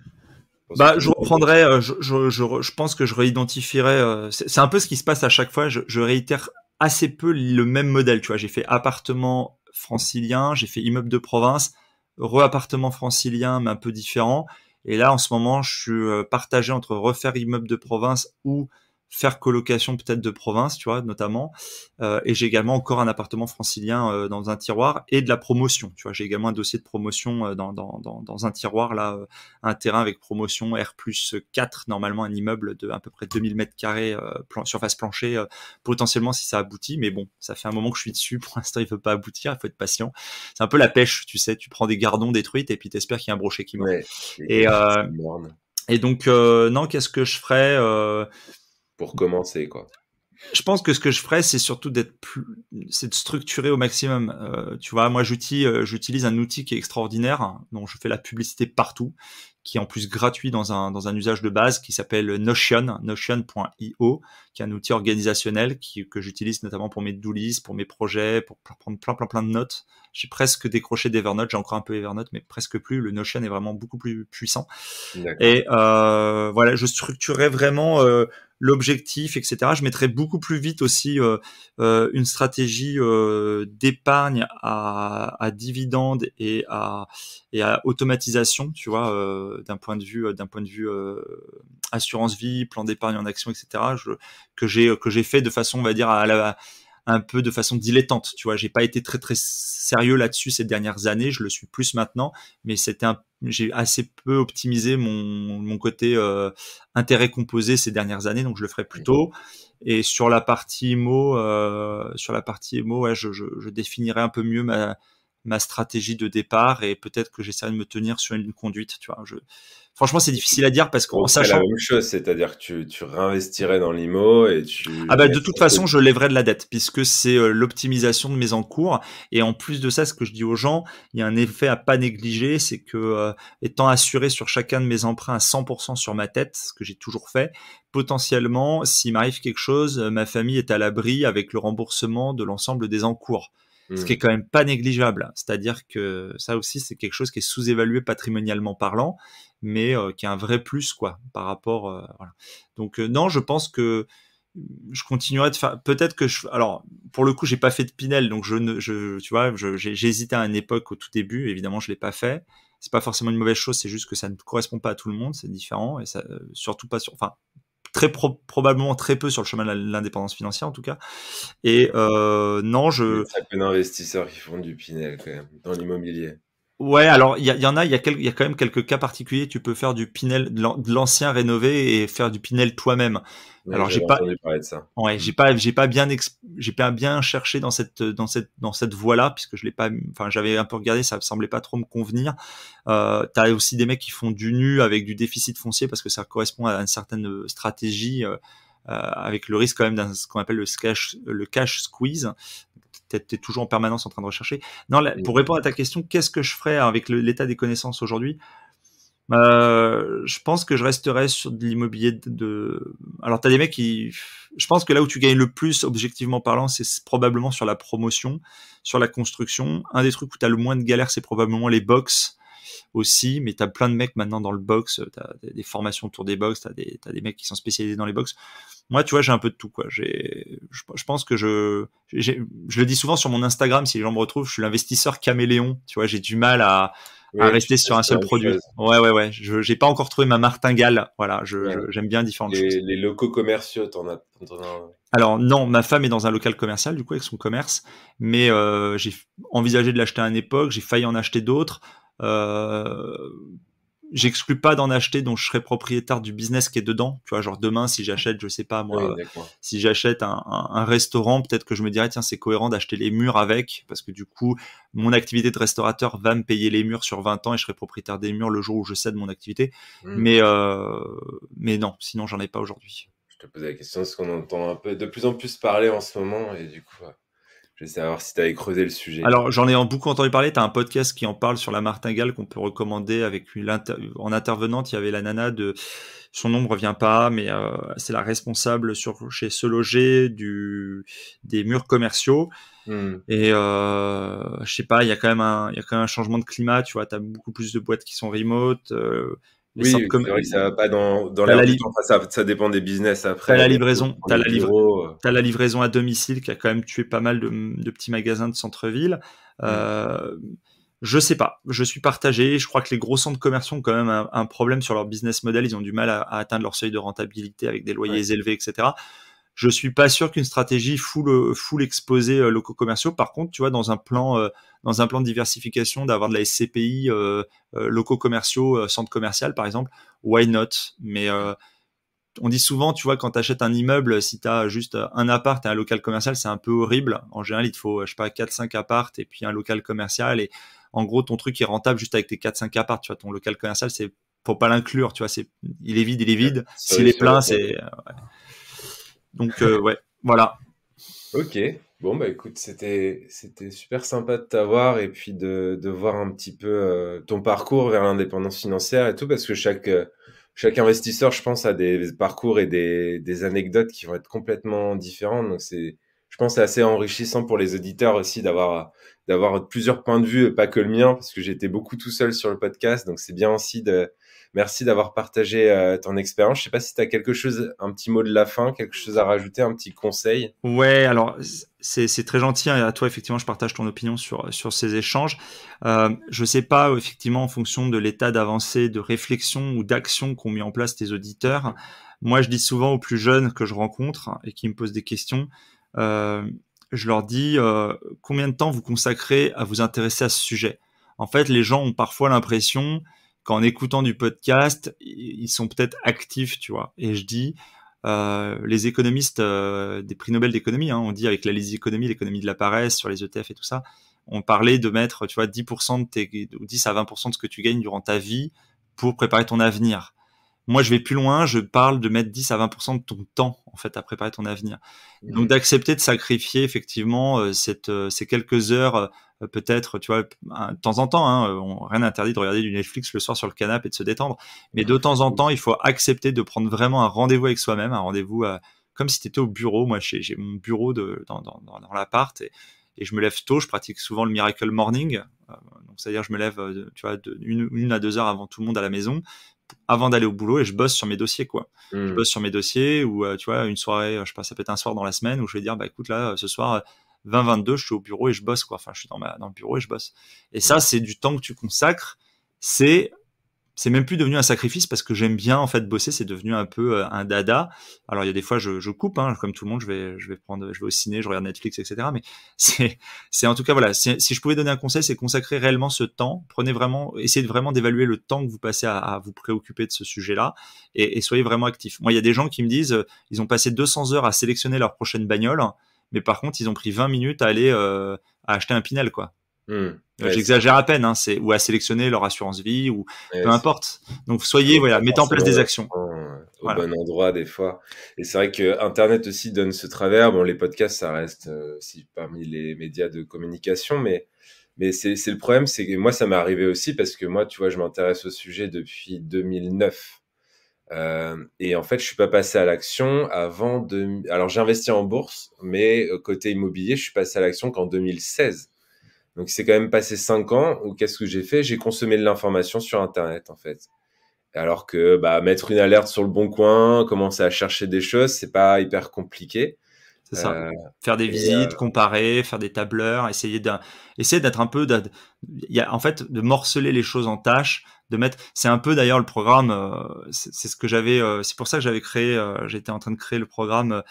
Je reprendrais, je pense que je réidentifierais, c'est un peu ce qui se passe à chaque fois, je réitère assez peu le même modèle, tu vois. J'ai fait appartement francilien, j'ai fait immeuble de province, re-appartement francilien, mais un peu différent. Et là, en ce moment, je suis partagé entre refaire immeuble de province ou faire colocation peut-être de province, tu vois, notamment. Et j'ai également encore un appartement francilien dans un tiroir et de la promotion. Tu vois, j'ai également un dossier de promotion dans un tiroir, là, un terrain avec promotion R+4, normalement un immeuble de à peu près 2000 mètres carrés, surface plancher, potentiellement si ça aboutit. Mais bon, ça fait un moment que je suis dessus. Pour l'instant, il ne peut pas aboutir, il faut être patient. C'est un peu la pêche, tu sais, tu prends des gardons détruites et puis t'espères qu'il y a un brochet qui mord. Et donc, non, qu'est-ce que je ferais pour commencer, quoi. Je pense que ce que je ferais, c'est surtout c'est de structurer au maximum. Tu vois, moi, j'utilise un outil qui est extraordinaire, dont je fais la publicité partout, qui est en plus gratuit dans un usage de base, qui s'appelle Notion, Notion.io, qui est un outil organisationnel que j'utilise notamment pour mes do lists, pour mes projets, pour prendre plein de notes. J'ai presque décroché d'Evernote, j'ai encore un peu Evernote, mais presque plus. Le Notion est vraiment beaucoup plus puissant. D'accord. Et voilà, je structurerais vraiment l'objectif, etc. Je mettrais beaucoup plus vite aussi une stratégie d'épargne à dividendes et à automatisation, tu vois, d'un point de vue assurance vie, plan d'épargne en action, etc. Que j'ai fait de façon, on va dire, un peu de façon dilettante, tu vois. J'ai pas été très sérieux là-dessus ces dernières années. Je le suis plus maintenant, mais j'ai assez peu optimisé mon côté intérêt composé ces dernières années, donc je le ferai plus tôt. Et sur la partie IMO, ouais, je définirai un peu mieux ma stratégie de départ et peut-être que j'essaierai de me tenir sur une ligne conduite, tu vois. Franchement, c'est difficile à dire parce qu'en ferais la sachant... même chose, c'est-à-dire que tu réinvestirais dans l'IMO et tu Ah bah de mettrais toute façon, je lèverai de la dette puisque c'est l'optimisation de mes encours. Et en plus de ça, ce que je dis aux gens, il y a un effet à pas négliger, c'est que étant assuré sur chacun de mes emprunts à 100% sur ma tête, ce que j'ai toujours fait, potentiellement, s'il m'arrive quelque chose, ma famille est à l'abri avec le remboursement de l'ensemble des encours. Ce qui est quand même pas négligeable. C'est-à-dire que ça aussi, c'est quelque chose qui est sous-évalué patrimonialement parlant, mais qui est un vrai plus, quoi, par rapport. Voilà. Donc non, je pense que je continuerai de faire. Peut-être que alors, pour le coup, j'ai pas fait de Pinel, donc tu vois, j'ai hésité à une époque au tout début. Évidemment, je l'ai pas fait. C'est pas forcément une mauvaise chose, c'est juste que ça ne correspond pas à tout le monde, c'est différent et ça, surtout pas sur. Enfin, probablement très peu sur le chemin de l'indépendance financière en tout cas. Et non, il y a très peu d'investisseurs qui font du Pinel quand même dans l'immobilier. Ouais, alors il y en a, il y a quand même quelques cas particuliers. Tu peux faire du Pinel de l'ancien rénové et faire du Pinel toi-même. Ouais, Alors j'avais entendu parler de ça. ouais, j'ai pas bien cherché dans cette voie-là puisque je l'ai pas, enfin j'avais un peu regardé, ça me semblait pas trop me convenir. T'as aussi des mecs qui font du nu avec du déficit foncier parce que ça correspond à une certaine stratégie. Avec le risque quand même d'un ce qu'on appelle le cash squeeze. T'es toujours en permanence en train de rechercher. Non, là, pour répondre à ta question, qu'est-ce que je ferais avec l'état des connaissances aujourd'hui? Je pense que je resterais sur de l'immobilier Alors, t'as des mecs qui... Je pense que là où tu gagnes le plus, objectivement parlant, c'est probablement sur la promotion, sur la construction. Un des trucs où t'as le moins de galères, c'est probablement les box aussi, mais t'as plein de mecs maintenant dans le box, t'as des formations autour des box, t'as des mecs qui sont spécialisés dans les box. Moi, tu vois, j'ai un peu de tout, quoi. Je pense que je le dis souvent sur mon Instagram, si les gens me retrouvent, je suis l'investisseur caméléon. Tu vois, j'ai du mal à Oui, rester sur un seul produit. chose. Ouais. J'ai pas encore trouvé ma martingale. Voilà, Ouais. j'aime bien différentes choses. Les locaux commerciaux, t'en as... Alors non, ma femme est dans un local commercial, du coup, avec son commerce, mais j'ai envisagé de l'acheter à une époque, j'ai failli en acheter d'autres. J'exclus pas d'en acheter dont je serais propriétaire du business qui est dedans. Tu vois, genre demain, si j'achète, je sais pas moi, si j'achète un restaurant, peut-être que je me dirais, tiens, c'est cohérent d'acheter les murs avec, parce que du coup, mon activité de restaurateur va me payer les murs sur 20 ans et je serai propriétaire des murs le jour où je cède mon activité. Mais non, sinon, j'en ai pas aujourd'hui. Je te posais la question parce qu'on entend un peu de plus en plus parler en ce moment et du coup, je vais savoir si tu avais creusé le sujet. Alors, j'en ai beaucoup entendu parler. Tu as un podcast qui en parle sur la martingale qu'on peut recommander avec en intervenante. Il y avait la nana de... Son nom ne revient pas, mais c'est la responsable chez Se Loger des murs commerciaux. Et je sais pas, il y a quand même un changement de climat. Tu vois, tu as beaucoup plus de boîtes qui sont remote. Oui, c'est vrai que ça va pas dans l'air du temps. Ça dépend des business après. T'as la livraison à domicile qui a quand même tué pas mal de petits magasins de centre-ville. Je sais pas, je suis partagé. Je crois que les gros centres commerciaux ont quand même un problème sur leur business model. Ils ont du mal à atteindre leur seuil de rentabilité avec des loyers élevés, etc. Je suis pas sûr qu'une stratégie full exposée locaux commerciaux. Par contre, tu vois, dans un plan de diversification, d'avoir de la SCPI, locaux commerciaux, centre commercial, par exemple, why not? Mais on dit souvent, tu vois, quand tu achètes un immeuble, si tu as juste un appart et un local commercial, c'est un peu horrible. En général, il te faut, je sais pas, 4-5 apparts et puis un local commercial. Et en gros, ton truc est rentable juste avec tes 4-5 apparts. Tu vois, ton local commercial, faut pas l'inclure. Tu vois, il est vide. S'il est plein, c'est... Donc, ouais. Voilà. Ok. Bon, bah écoute, c'était super sympa de t'avoir et puis de voir un petit peu ton parcours vers l'indépendance financière et tout, parce que chaque investisseur, je pense, a des parcours et des anecdotes qui vont être complètement différentes. Donc je pense, c'est assez enrichissant pour les auditeurs aussi d'avoir plusieurs points de vue, pas que le mien, parce que j'étais beaucoup tout seul sur le podcast. Donc c'est bien aussi merci d'avoir partagé ton expérience. Je sais pas si tu as quelque chose, un petit mot de la fin, quelque chose à rajouter, un petit conseil. Ouais, alors c'est très gentil, hein, et à toi effectivement, je partage ton opinion sur ces échanges. Je sais pas effectivement en fonction de l'état d'avancée, de réflexion ou d'action qu'ont mis en place tes auditeurs. Moi, je dis souvent aux plus jeunes que je rencontre et qui me posent des questions, euh, je leur dis combien de temps vous consacrez à vous intéresser à ce sujet. En fait, les gens ont parfois l'impression qu'en écoutant du podcast, ils sont peut-être actifs, tu vois. Et je dis les économistes des prix Nobel d'économie, hein, on dit avec la lyséconomie, l'économie de la paresse sur les ETF et tout ça, on parlait de mettre, tu vois, 10% ou 10 à 20% de ce que tu gagnes durant ta vie pour préparer ton avenir. Moi, je vais plus loin, je parle de mettre 10 à 20% de ton temps, en fait, à préparer ton avenir. Donc, Mhm. d'accepter de sacrifier, effectivement, ces quelques heures, peut-être, tu vois, de temps en temps, hein, rien n'interdit de regarder du Netflix le soir sur le canapé et de se détendre. Mais de temps en temps, il faut accepter de prendre vraiment un rendez-vous avec soi-même, un rendez-vous comme si tu étais au bureau. Moi, j'ai mon bureau dans l'appart et je me lève tôt. Je pratique souvent le Miracle Morning. Donc, c'est-à-dire, je me lève, tu vois, une à 2 heures avant tout le monde à la maison avant d'aller au boulot et je bosse sur mes dossiers, quoi. Je Mhm. bosse sur mes dossiers ou tu vois, une soirée, je sais pas, ça peut être un soir dans la semaine où je vais dire bah écoute là ce soir 20-22, je suis au bureau et je bosse, quoi. Enfin, je suis dans le bureau et je bosse. Et ça, Mhm. c'est du temps que tu consacres. C'est c'est même plus devenu un sacrifice parce que j'aime bien en fait bosser, c'est devenu un peu un dada. Alors il y a des fois je coupe, hein, comme tout le monde, je vais au ciné, je regarde Netflix, etc. Mais c'est en tout cas voilà, si je pouvais donner un conseil, c'est consacrer réellement ce temps. Prenez vraiment, essayez de vraiment d'évaluer le temps que vous passez à vous préoccuper de ce sujet-là et soyez vraiment actifs. Moi il y a des gens qui me disent ils ont passé 200 heures à sélectionner leur prochaine bagnole, mais par contre ils ont pris 20 minutes à aller à acheter un Pinel, quoi. Mhm. Ouais, J'exagère à peine, hein, ou à sélectionner leur assurance vie, ou peu ouais, importe. Donc on soyez, met voilà, pas mettez en place forcément des actions. l'accent au Voilà, bon endroit des fois. Et c'est vrai que Internet aussi donne ce travers. Bon, les podcasts, ça reste aussi parmi les médias de communication, mais c'est le problème, c'est que moi, ça m'est arrivé aussi parce que moi, tu vois, je m'intéresse au sujet depuis 2009. Et en fait, je suis pas passé à l'action avant Alors, j'ai investi en bourse, mais côté immobilier, je suis passé à l'action qu'en 2016. Donc, c'est quand même passé 5 ans où qu'est-ce que j'ai fait? J'ai consommé de l'information sur Internet, en fait. Alors que bah, mettre une alerte sur le bon coin, commencer à chercher des choses, c'est pas hyper compliqué. c'est ça. Euh, Faire des et visites, comparer, faire des tableurs, essayer d'être un peu, en fait, de morceler les choses en tâches, c'est un peu d'ailleurs le programme, c'est ce que c'est pour ça que j'avais créé, j'étais en train de créer le programme,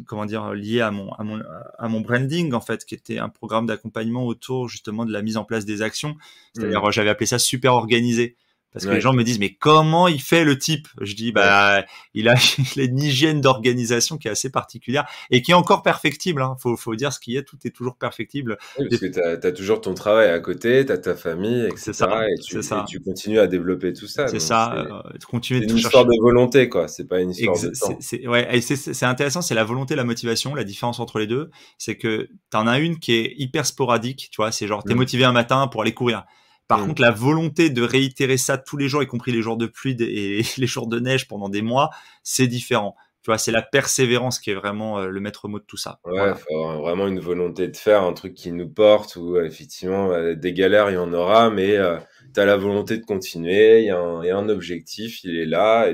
comment dire, lié à mon branding, en fait, qui était un programme d'accompagnement autour, justement, de la mise en place des actions. C'est-à-dire, hmm, j'avais appelé ça super organisé. Parce que les ouais, gens me disent, mais comment il fait le type? Je dis, ouais. bah, il a, il a une hygiène d'organisation qui est assez particulière et qui est encore perfectible, hein. Faut dire ce qu'il y a, tout est toujours perfectible. Oui, parce que tu as toujours ton travail à côté, tu as ta famille, C'est ça, etc. Et c'est et ça, tu continues à développer tout ça. c'est Donc, ça. Continuer c'est de une tout histoire chercher. de volonté, quoi. C'est pas une histoire de temps. Ouais, et c'est intéressant, c'est la volonté et la motivation. La différence entre les deux, c'est que t'en as une qui est hyper sporadique, tu vois, c'est genre t'es Hmm, motivé un matin pour aller courir. Par hmm. contre, la volonté de réitérer ça tous les jours, y compris les jours de pluie et les jours de neige pendant des mois, c'est différent. Tu vois, c'est la persévérance qui est vraiment le maître mot de tout ça. Ouais, Voilà, faut avoir vraiment une volonté de faire un truc qui nous porte, où effectivement, des galères, il y en aura, mais tu as la volonté de continuer, il y a un objectif, il est là,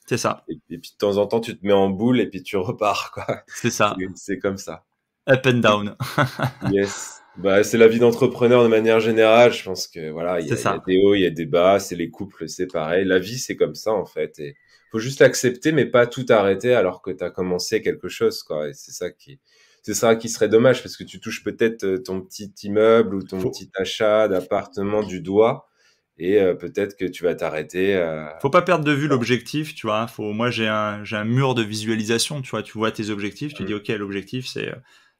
c'est ça, et puis de temps en temps, tu te mets en boule et puis tu repars, quoi. c'est ça. C'est comme ça. Up and down. Yes. Bah, c'est la vie d'entrepreneur de manière générale. Je pense que voilà, C'est il y a ça. des hauts, il y a des bas. C'est les couples, c'est pareil. La vie, c'est comme ça, en fait. Et faut juste l'accepter, mais pas tout arrêter alors que tu as commencé quelque chose, quoi. Et c'est ça qui serait dommage parce que tu touches peut-être ton petit immeuble ou ton Faut, petit achat d'appartement du doigt et peut-être que tu vas t'arrêter. faut pas perdre de vue l'objectif, tu vois. Moi, j'ai un mur de visualisation, tu vois. Tu vois tes objectifs, tu dis, OK, l'objectif,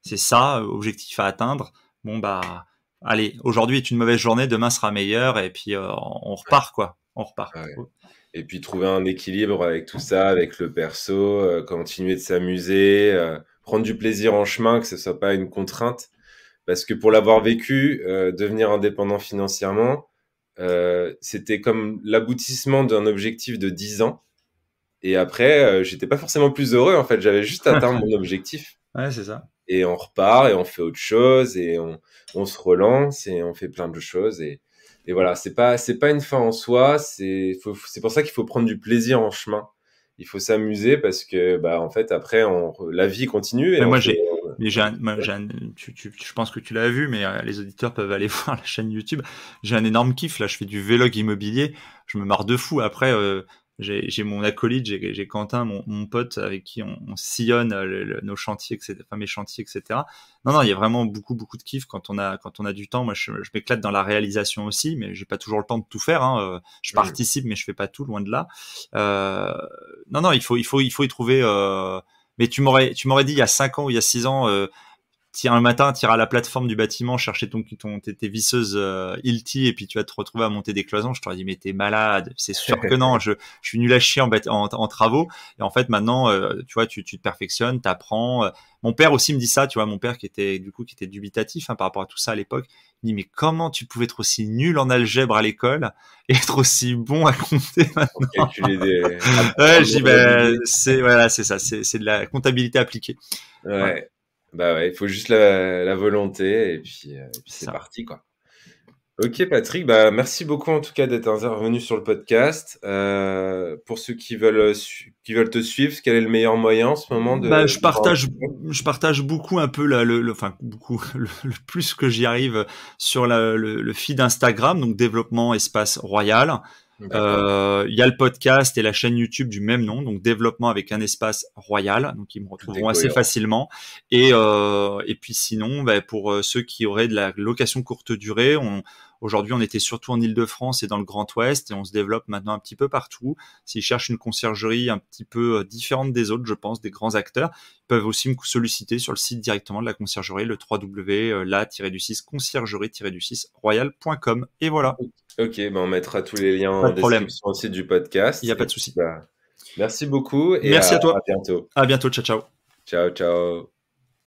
c'est ça, objectif à atteindre. Bon, bah, allez, aujourd'hui est une mauvaise journée, demain sera meilleur, et puis, on Ouais, repart, quoi. On repart. ouais. Et puis trouver un équilibre avec tout ça, avec le perso, continuer de s'amuser, prendre du plaisir en chemin, que ce soit pas une contrainte. Parce que pour l'avoir vécu, devenir indépendant financièrement, c'était comme l'aboutissement d'un objectif de 10 ans. Et après, j'étais pas forcément plus heureux, en fait. J'avais juste atteint mon objectif. Ouais, c'est ça. Et on repart et on fait autre chose et on se relance et on fait plein de choses. Et voilà, c'est pas une fin en soi. C'est pour ça qu'il faut prendre du plaisir en chemin. Il faut s'amuser parce que, bah, en fait, après, la vie continue et Mais on moi, fait. je pense que tu l'as vu, mais les auditeurs peuvent aller voir la chaîne YouTube. J'ai un énorme kiff. Là, je fais du vlog immobilier. Je me marre de fou. Après, j'ai mon acolyte, j'ai Quentin, mon pote avec qui on sillonne nos chantiers, etc., enfin mes chantiers, etc. Non, il y a vraiment beaucoup de kiff quand on a du temps. Moi, je m'éclate dans la réalisation aussi, mais j'ai pas toujours le temps de tout faire. Hein. Je participe, mais je fais pas tout, loin de là. Non, il faut y trouver. Mais tu m'aurais dit il y a 5 ans ou il y a 6 ans, un matin, t'iras à la plateforme du bâtiment chercher tes visseuses Hilti et puis tu vas te retrouver à monter des cloisons. Je t'aurais dit mais t'es malade, c'est sûr que non. Je suis nul à chier en travaux. Et en fait maintenant, tu vois, tu te perfectionnes, t'apprends. Mon père aussi me dit ça, tu vois, mon père qui était dubitatif par rapport à tout ça à l'époque. Il me dit mais comment tu pouvais être aussi nul en algèbre à l'école et être aussi bon à compter Pour maintenant? calculer des. Ouais, je dis c'est ça, c'est de la comptabilité appliquée. Ouais, Ouais. Bah ouais, il faut juste la volonté et puis c'est c'est ça. parti, quoi. Ok Patrick, bah merci beaucoup en tout cas d'être intervenu sur le podcast. Pour ceux qui veulent te suivre, quel est le meilleur moyen en ce moment Bah, de voir un petit peu? je partage beaucoup un peu enfin beaucoup, le plus que j'y arrive sur le feed Instagram, donc développement espace royal. D'accord. Il y a le podcast et la chaîne YouTube du même nom, donc développement avec un espace royal, donc ils me Tout est retrouveront assez cohérent. facilement. Et puis sinon, bah, pour ceux qui auraient de la location courte durée, aujourd'hui on était surtout en Île-de-France et dans le Grand Ouest, et on se développe maintenant un petit peu partout. S'ils cherchent une conciergerie un petit peu différente des autres, je pense, des grands acteurs, ils peuvent aussi me solliciter sur le site directement de la conciergerie, le www.la-conciergerie-royal.com. Et voilà, Ok, bah on mettra tous les liens pas en de problème, description aussi du il n'y podcast. a pas Et de puis, souci. bah, merci beaucoup et Merci à à toi. bientôt. À bientôt. Ciao, ciao. Ciao, ciao.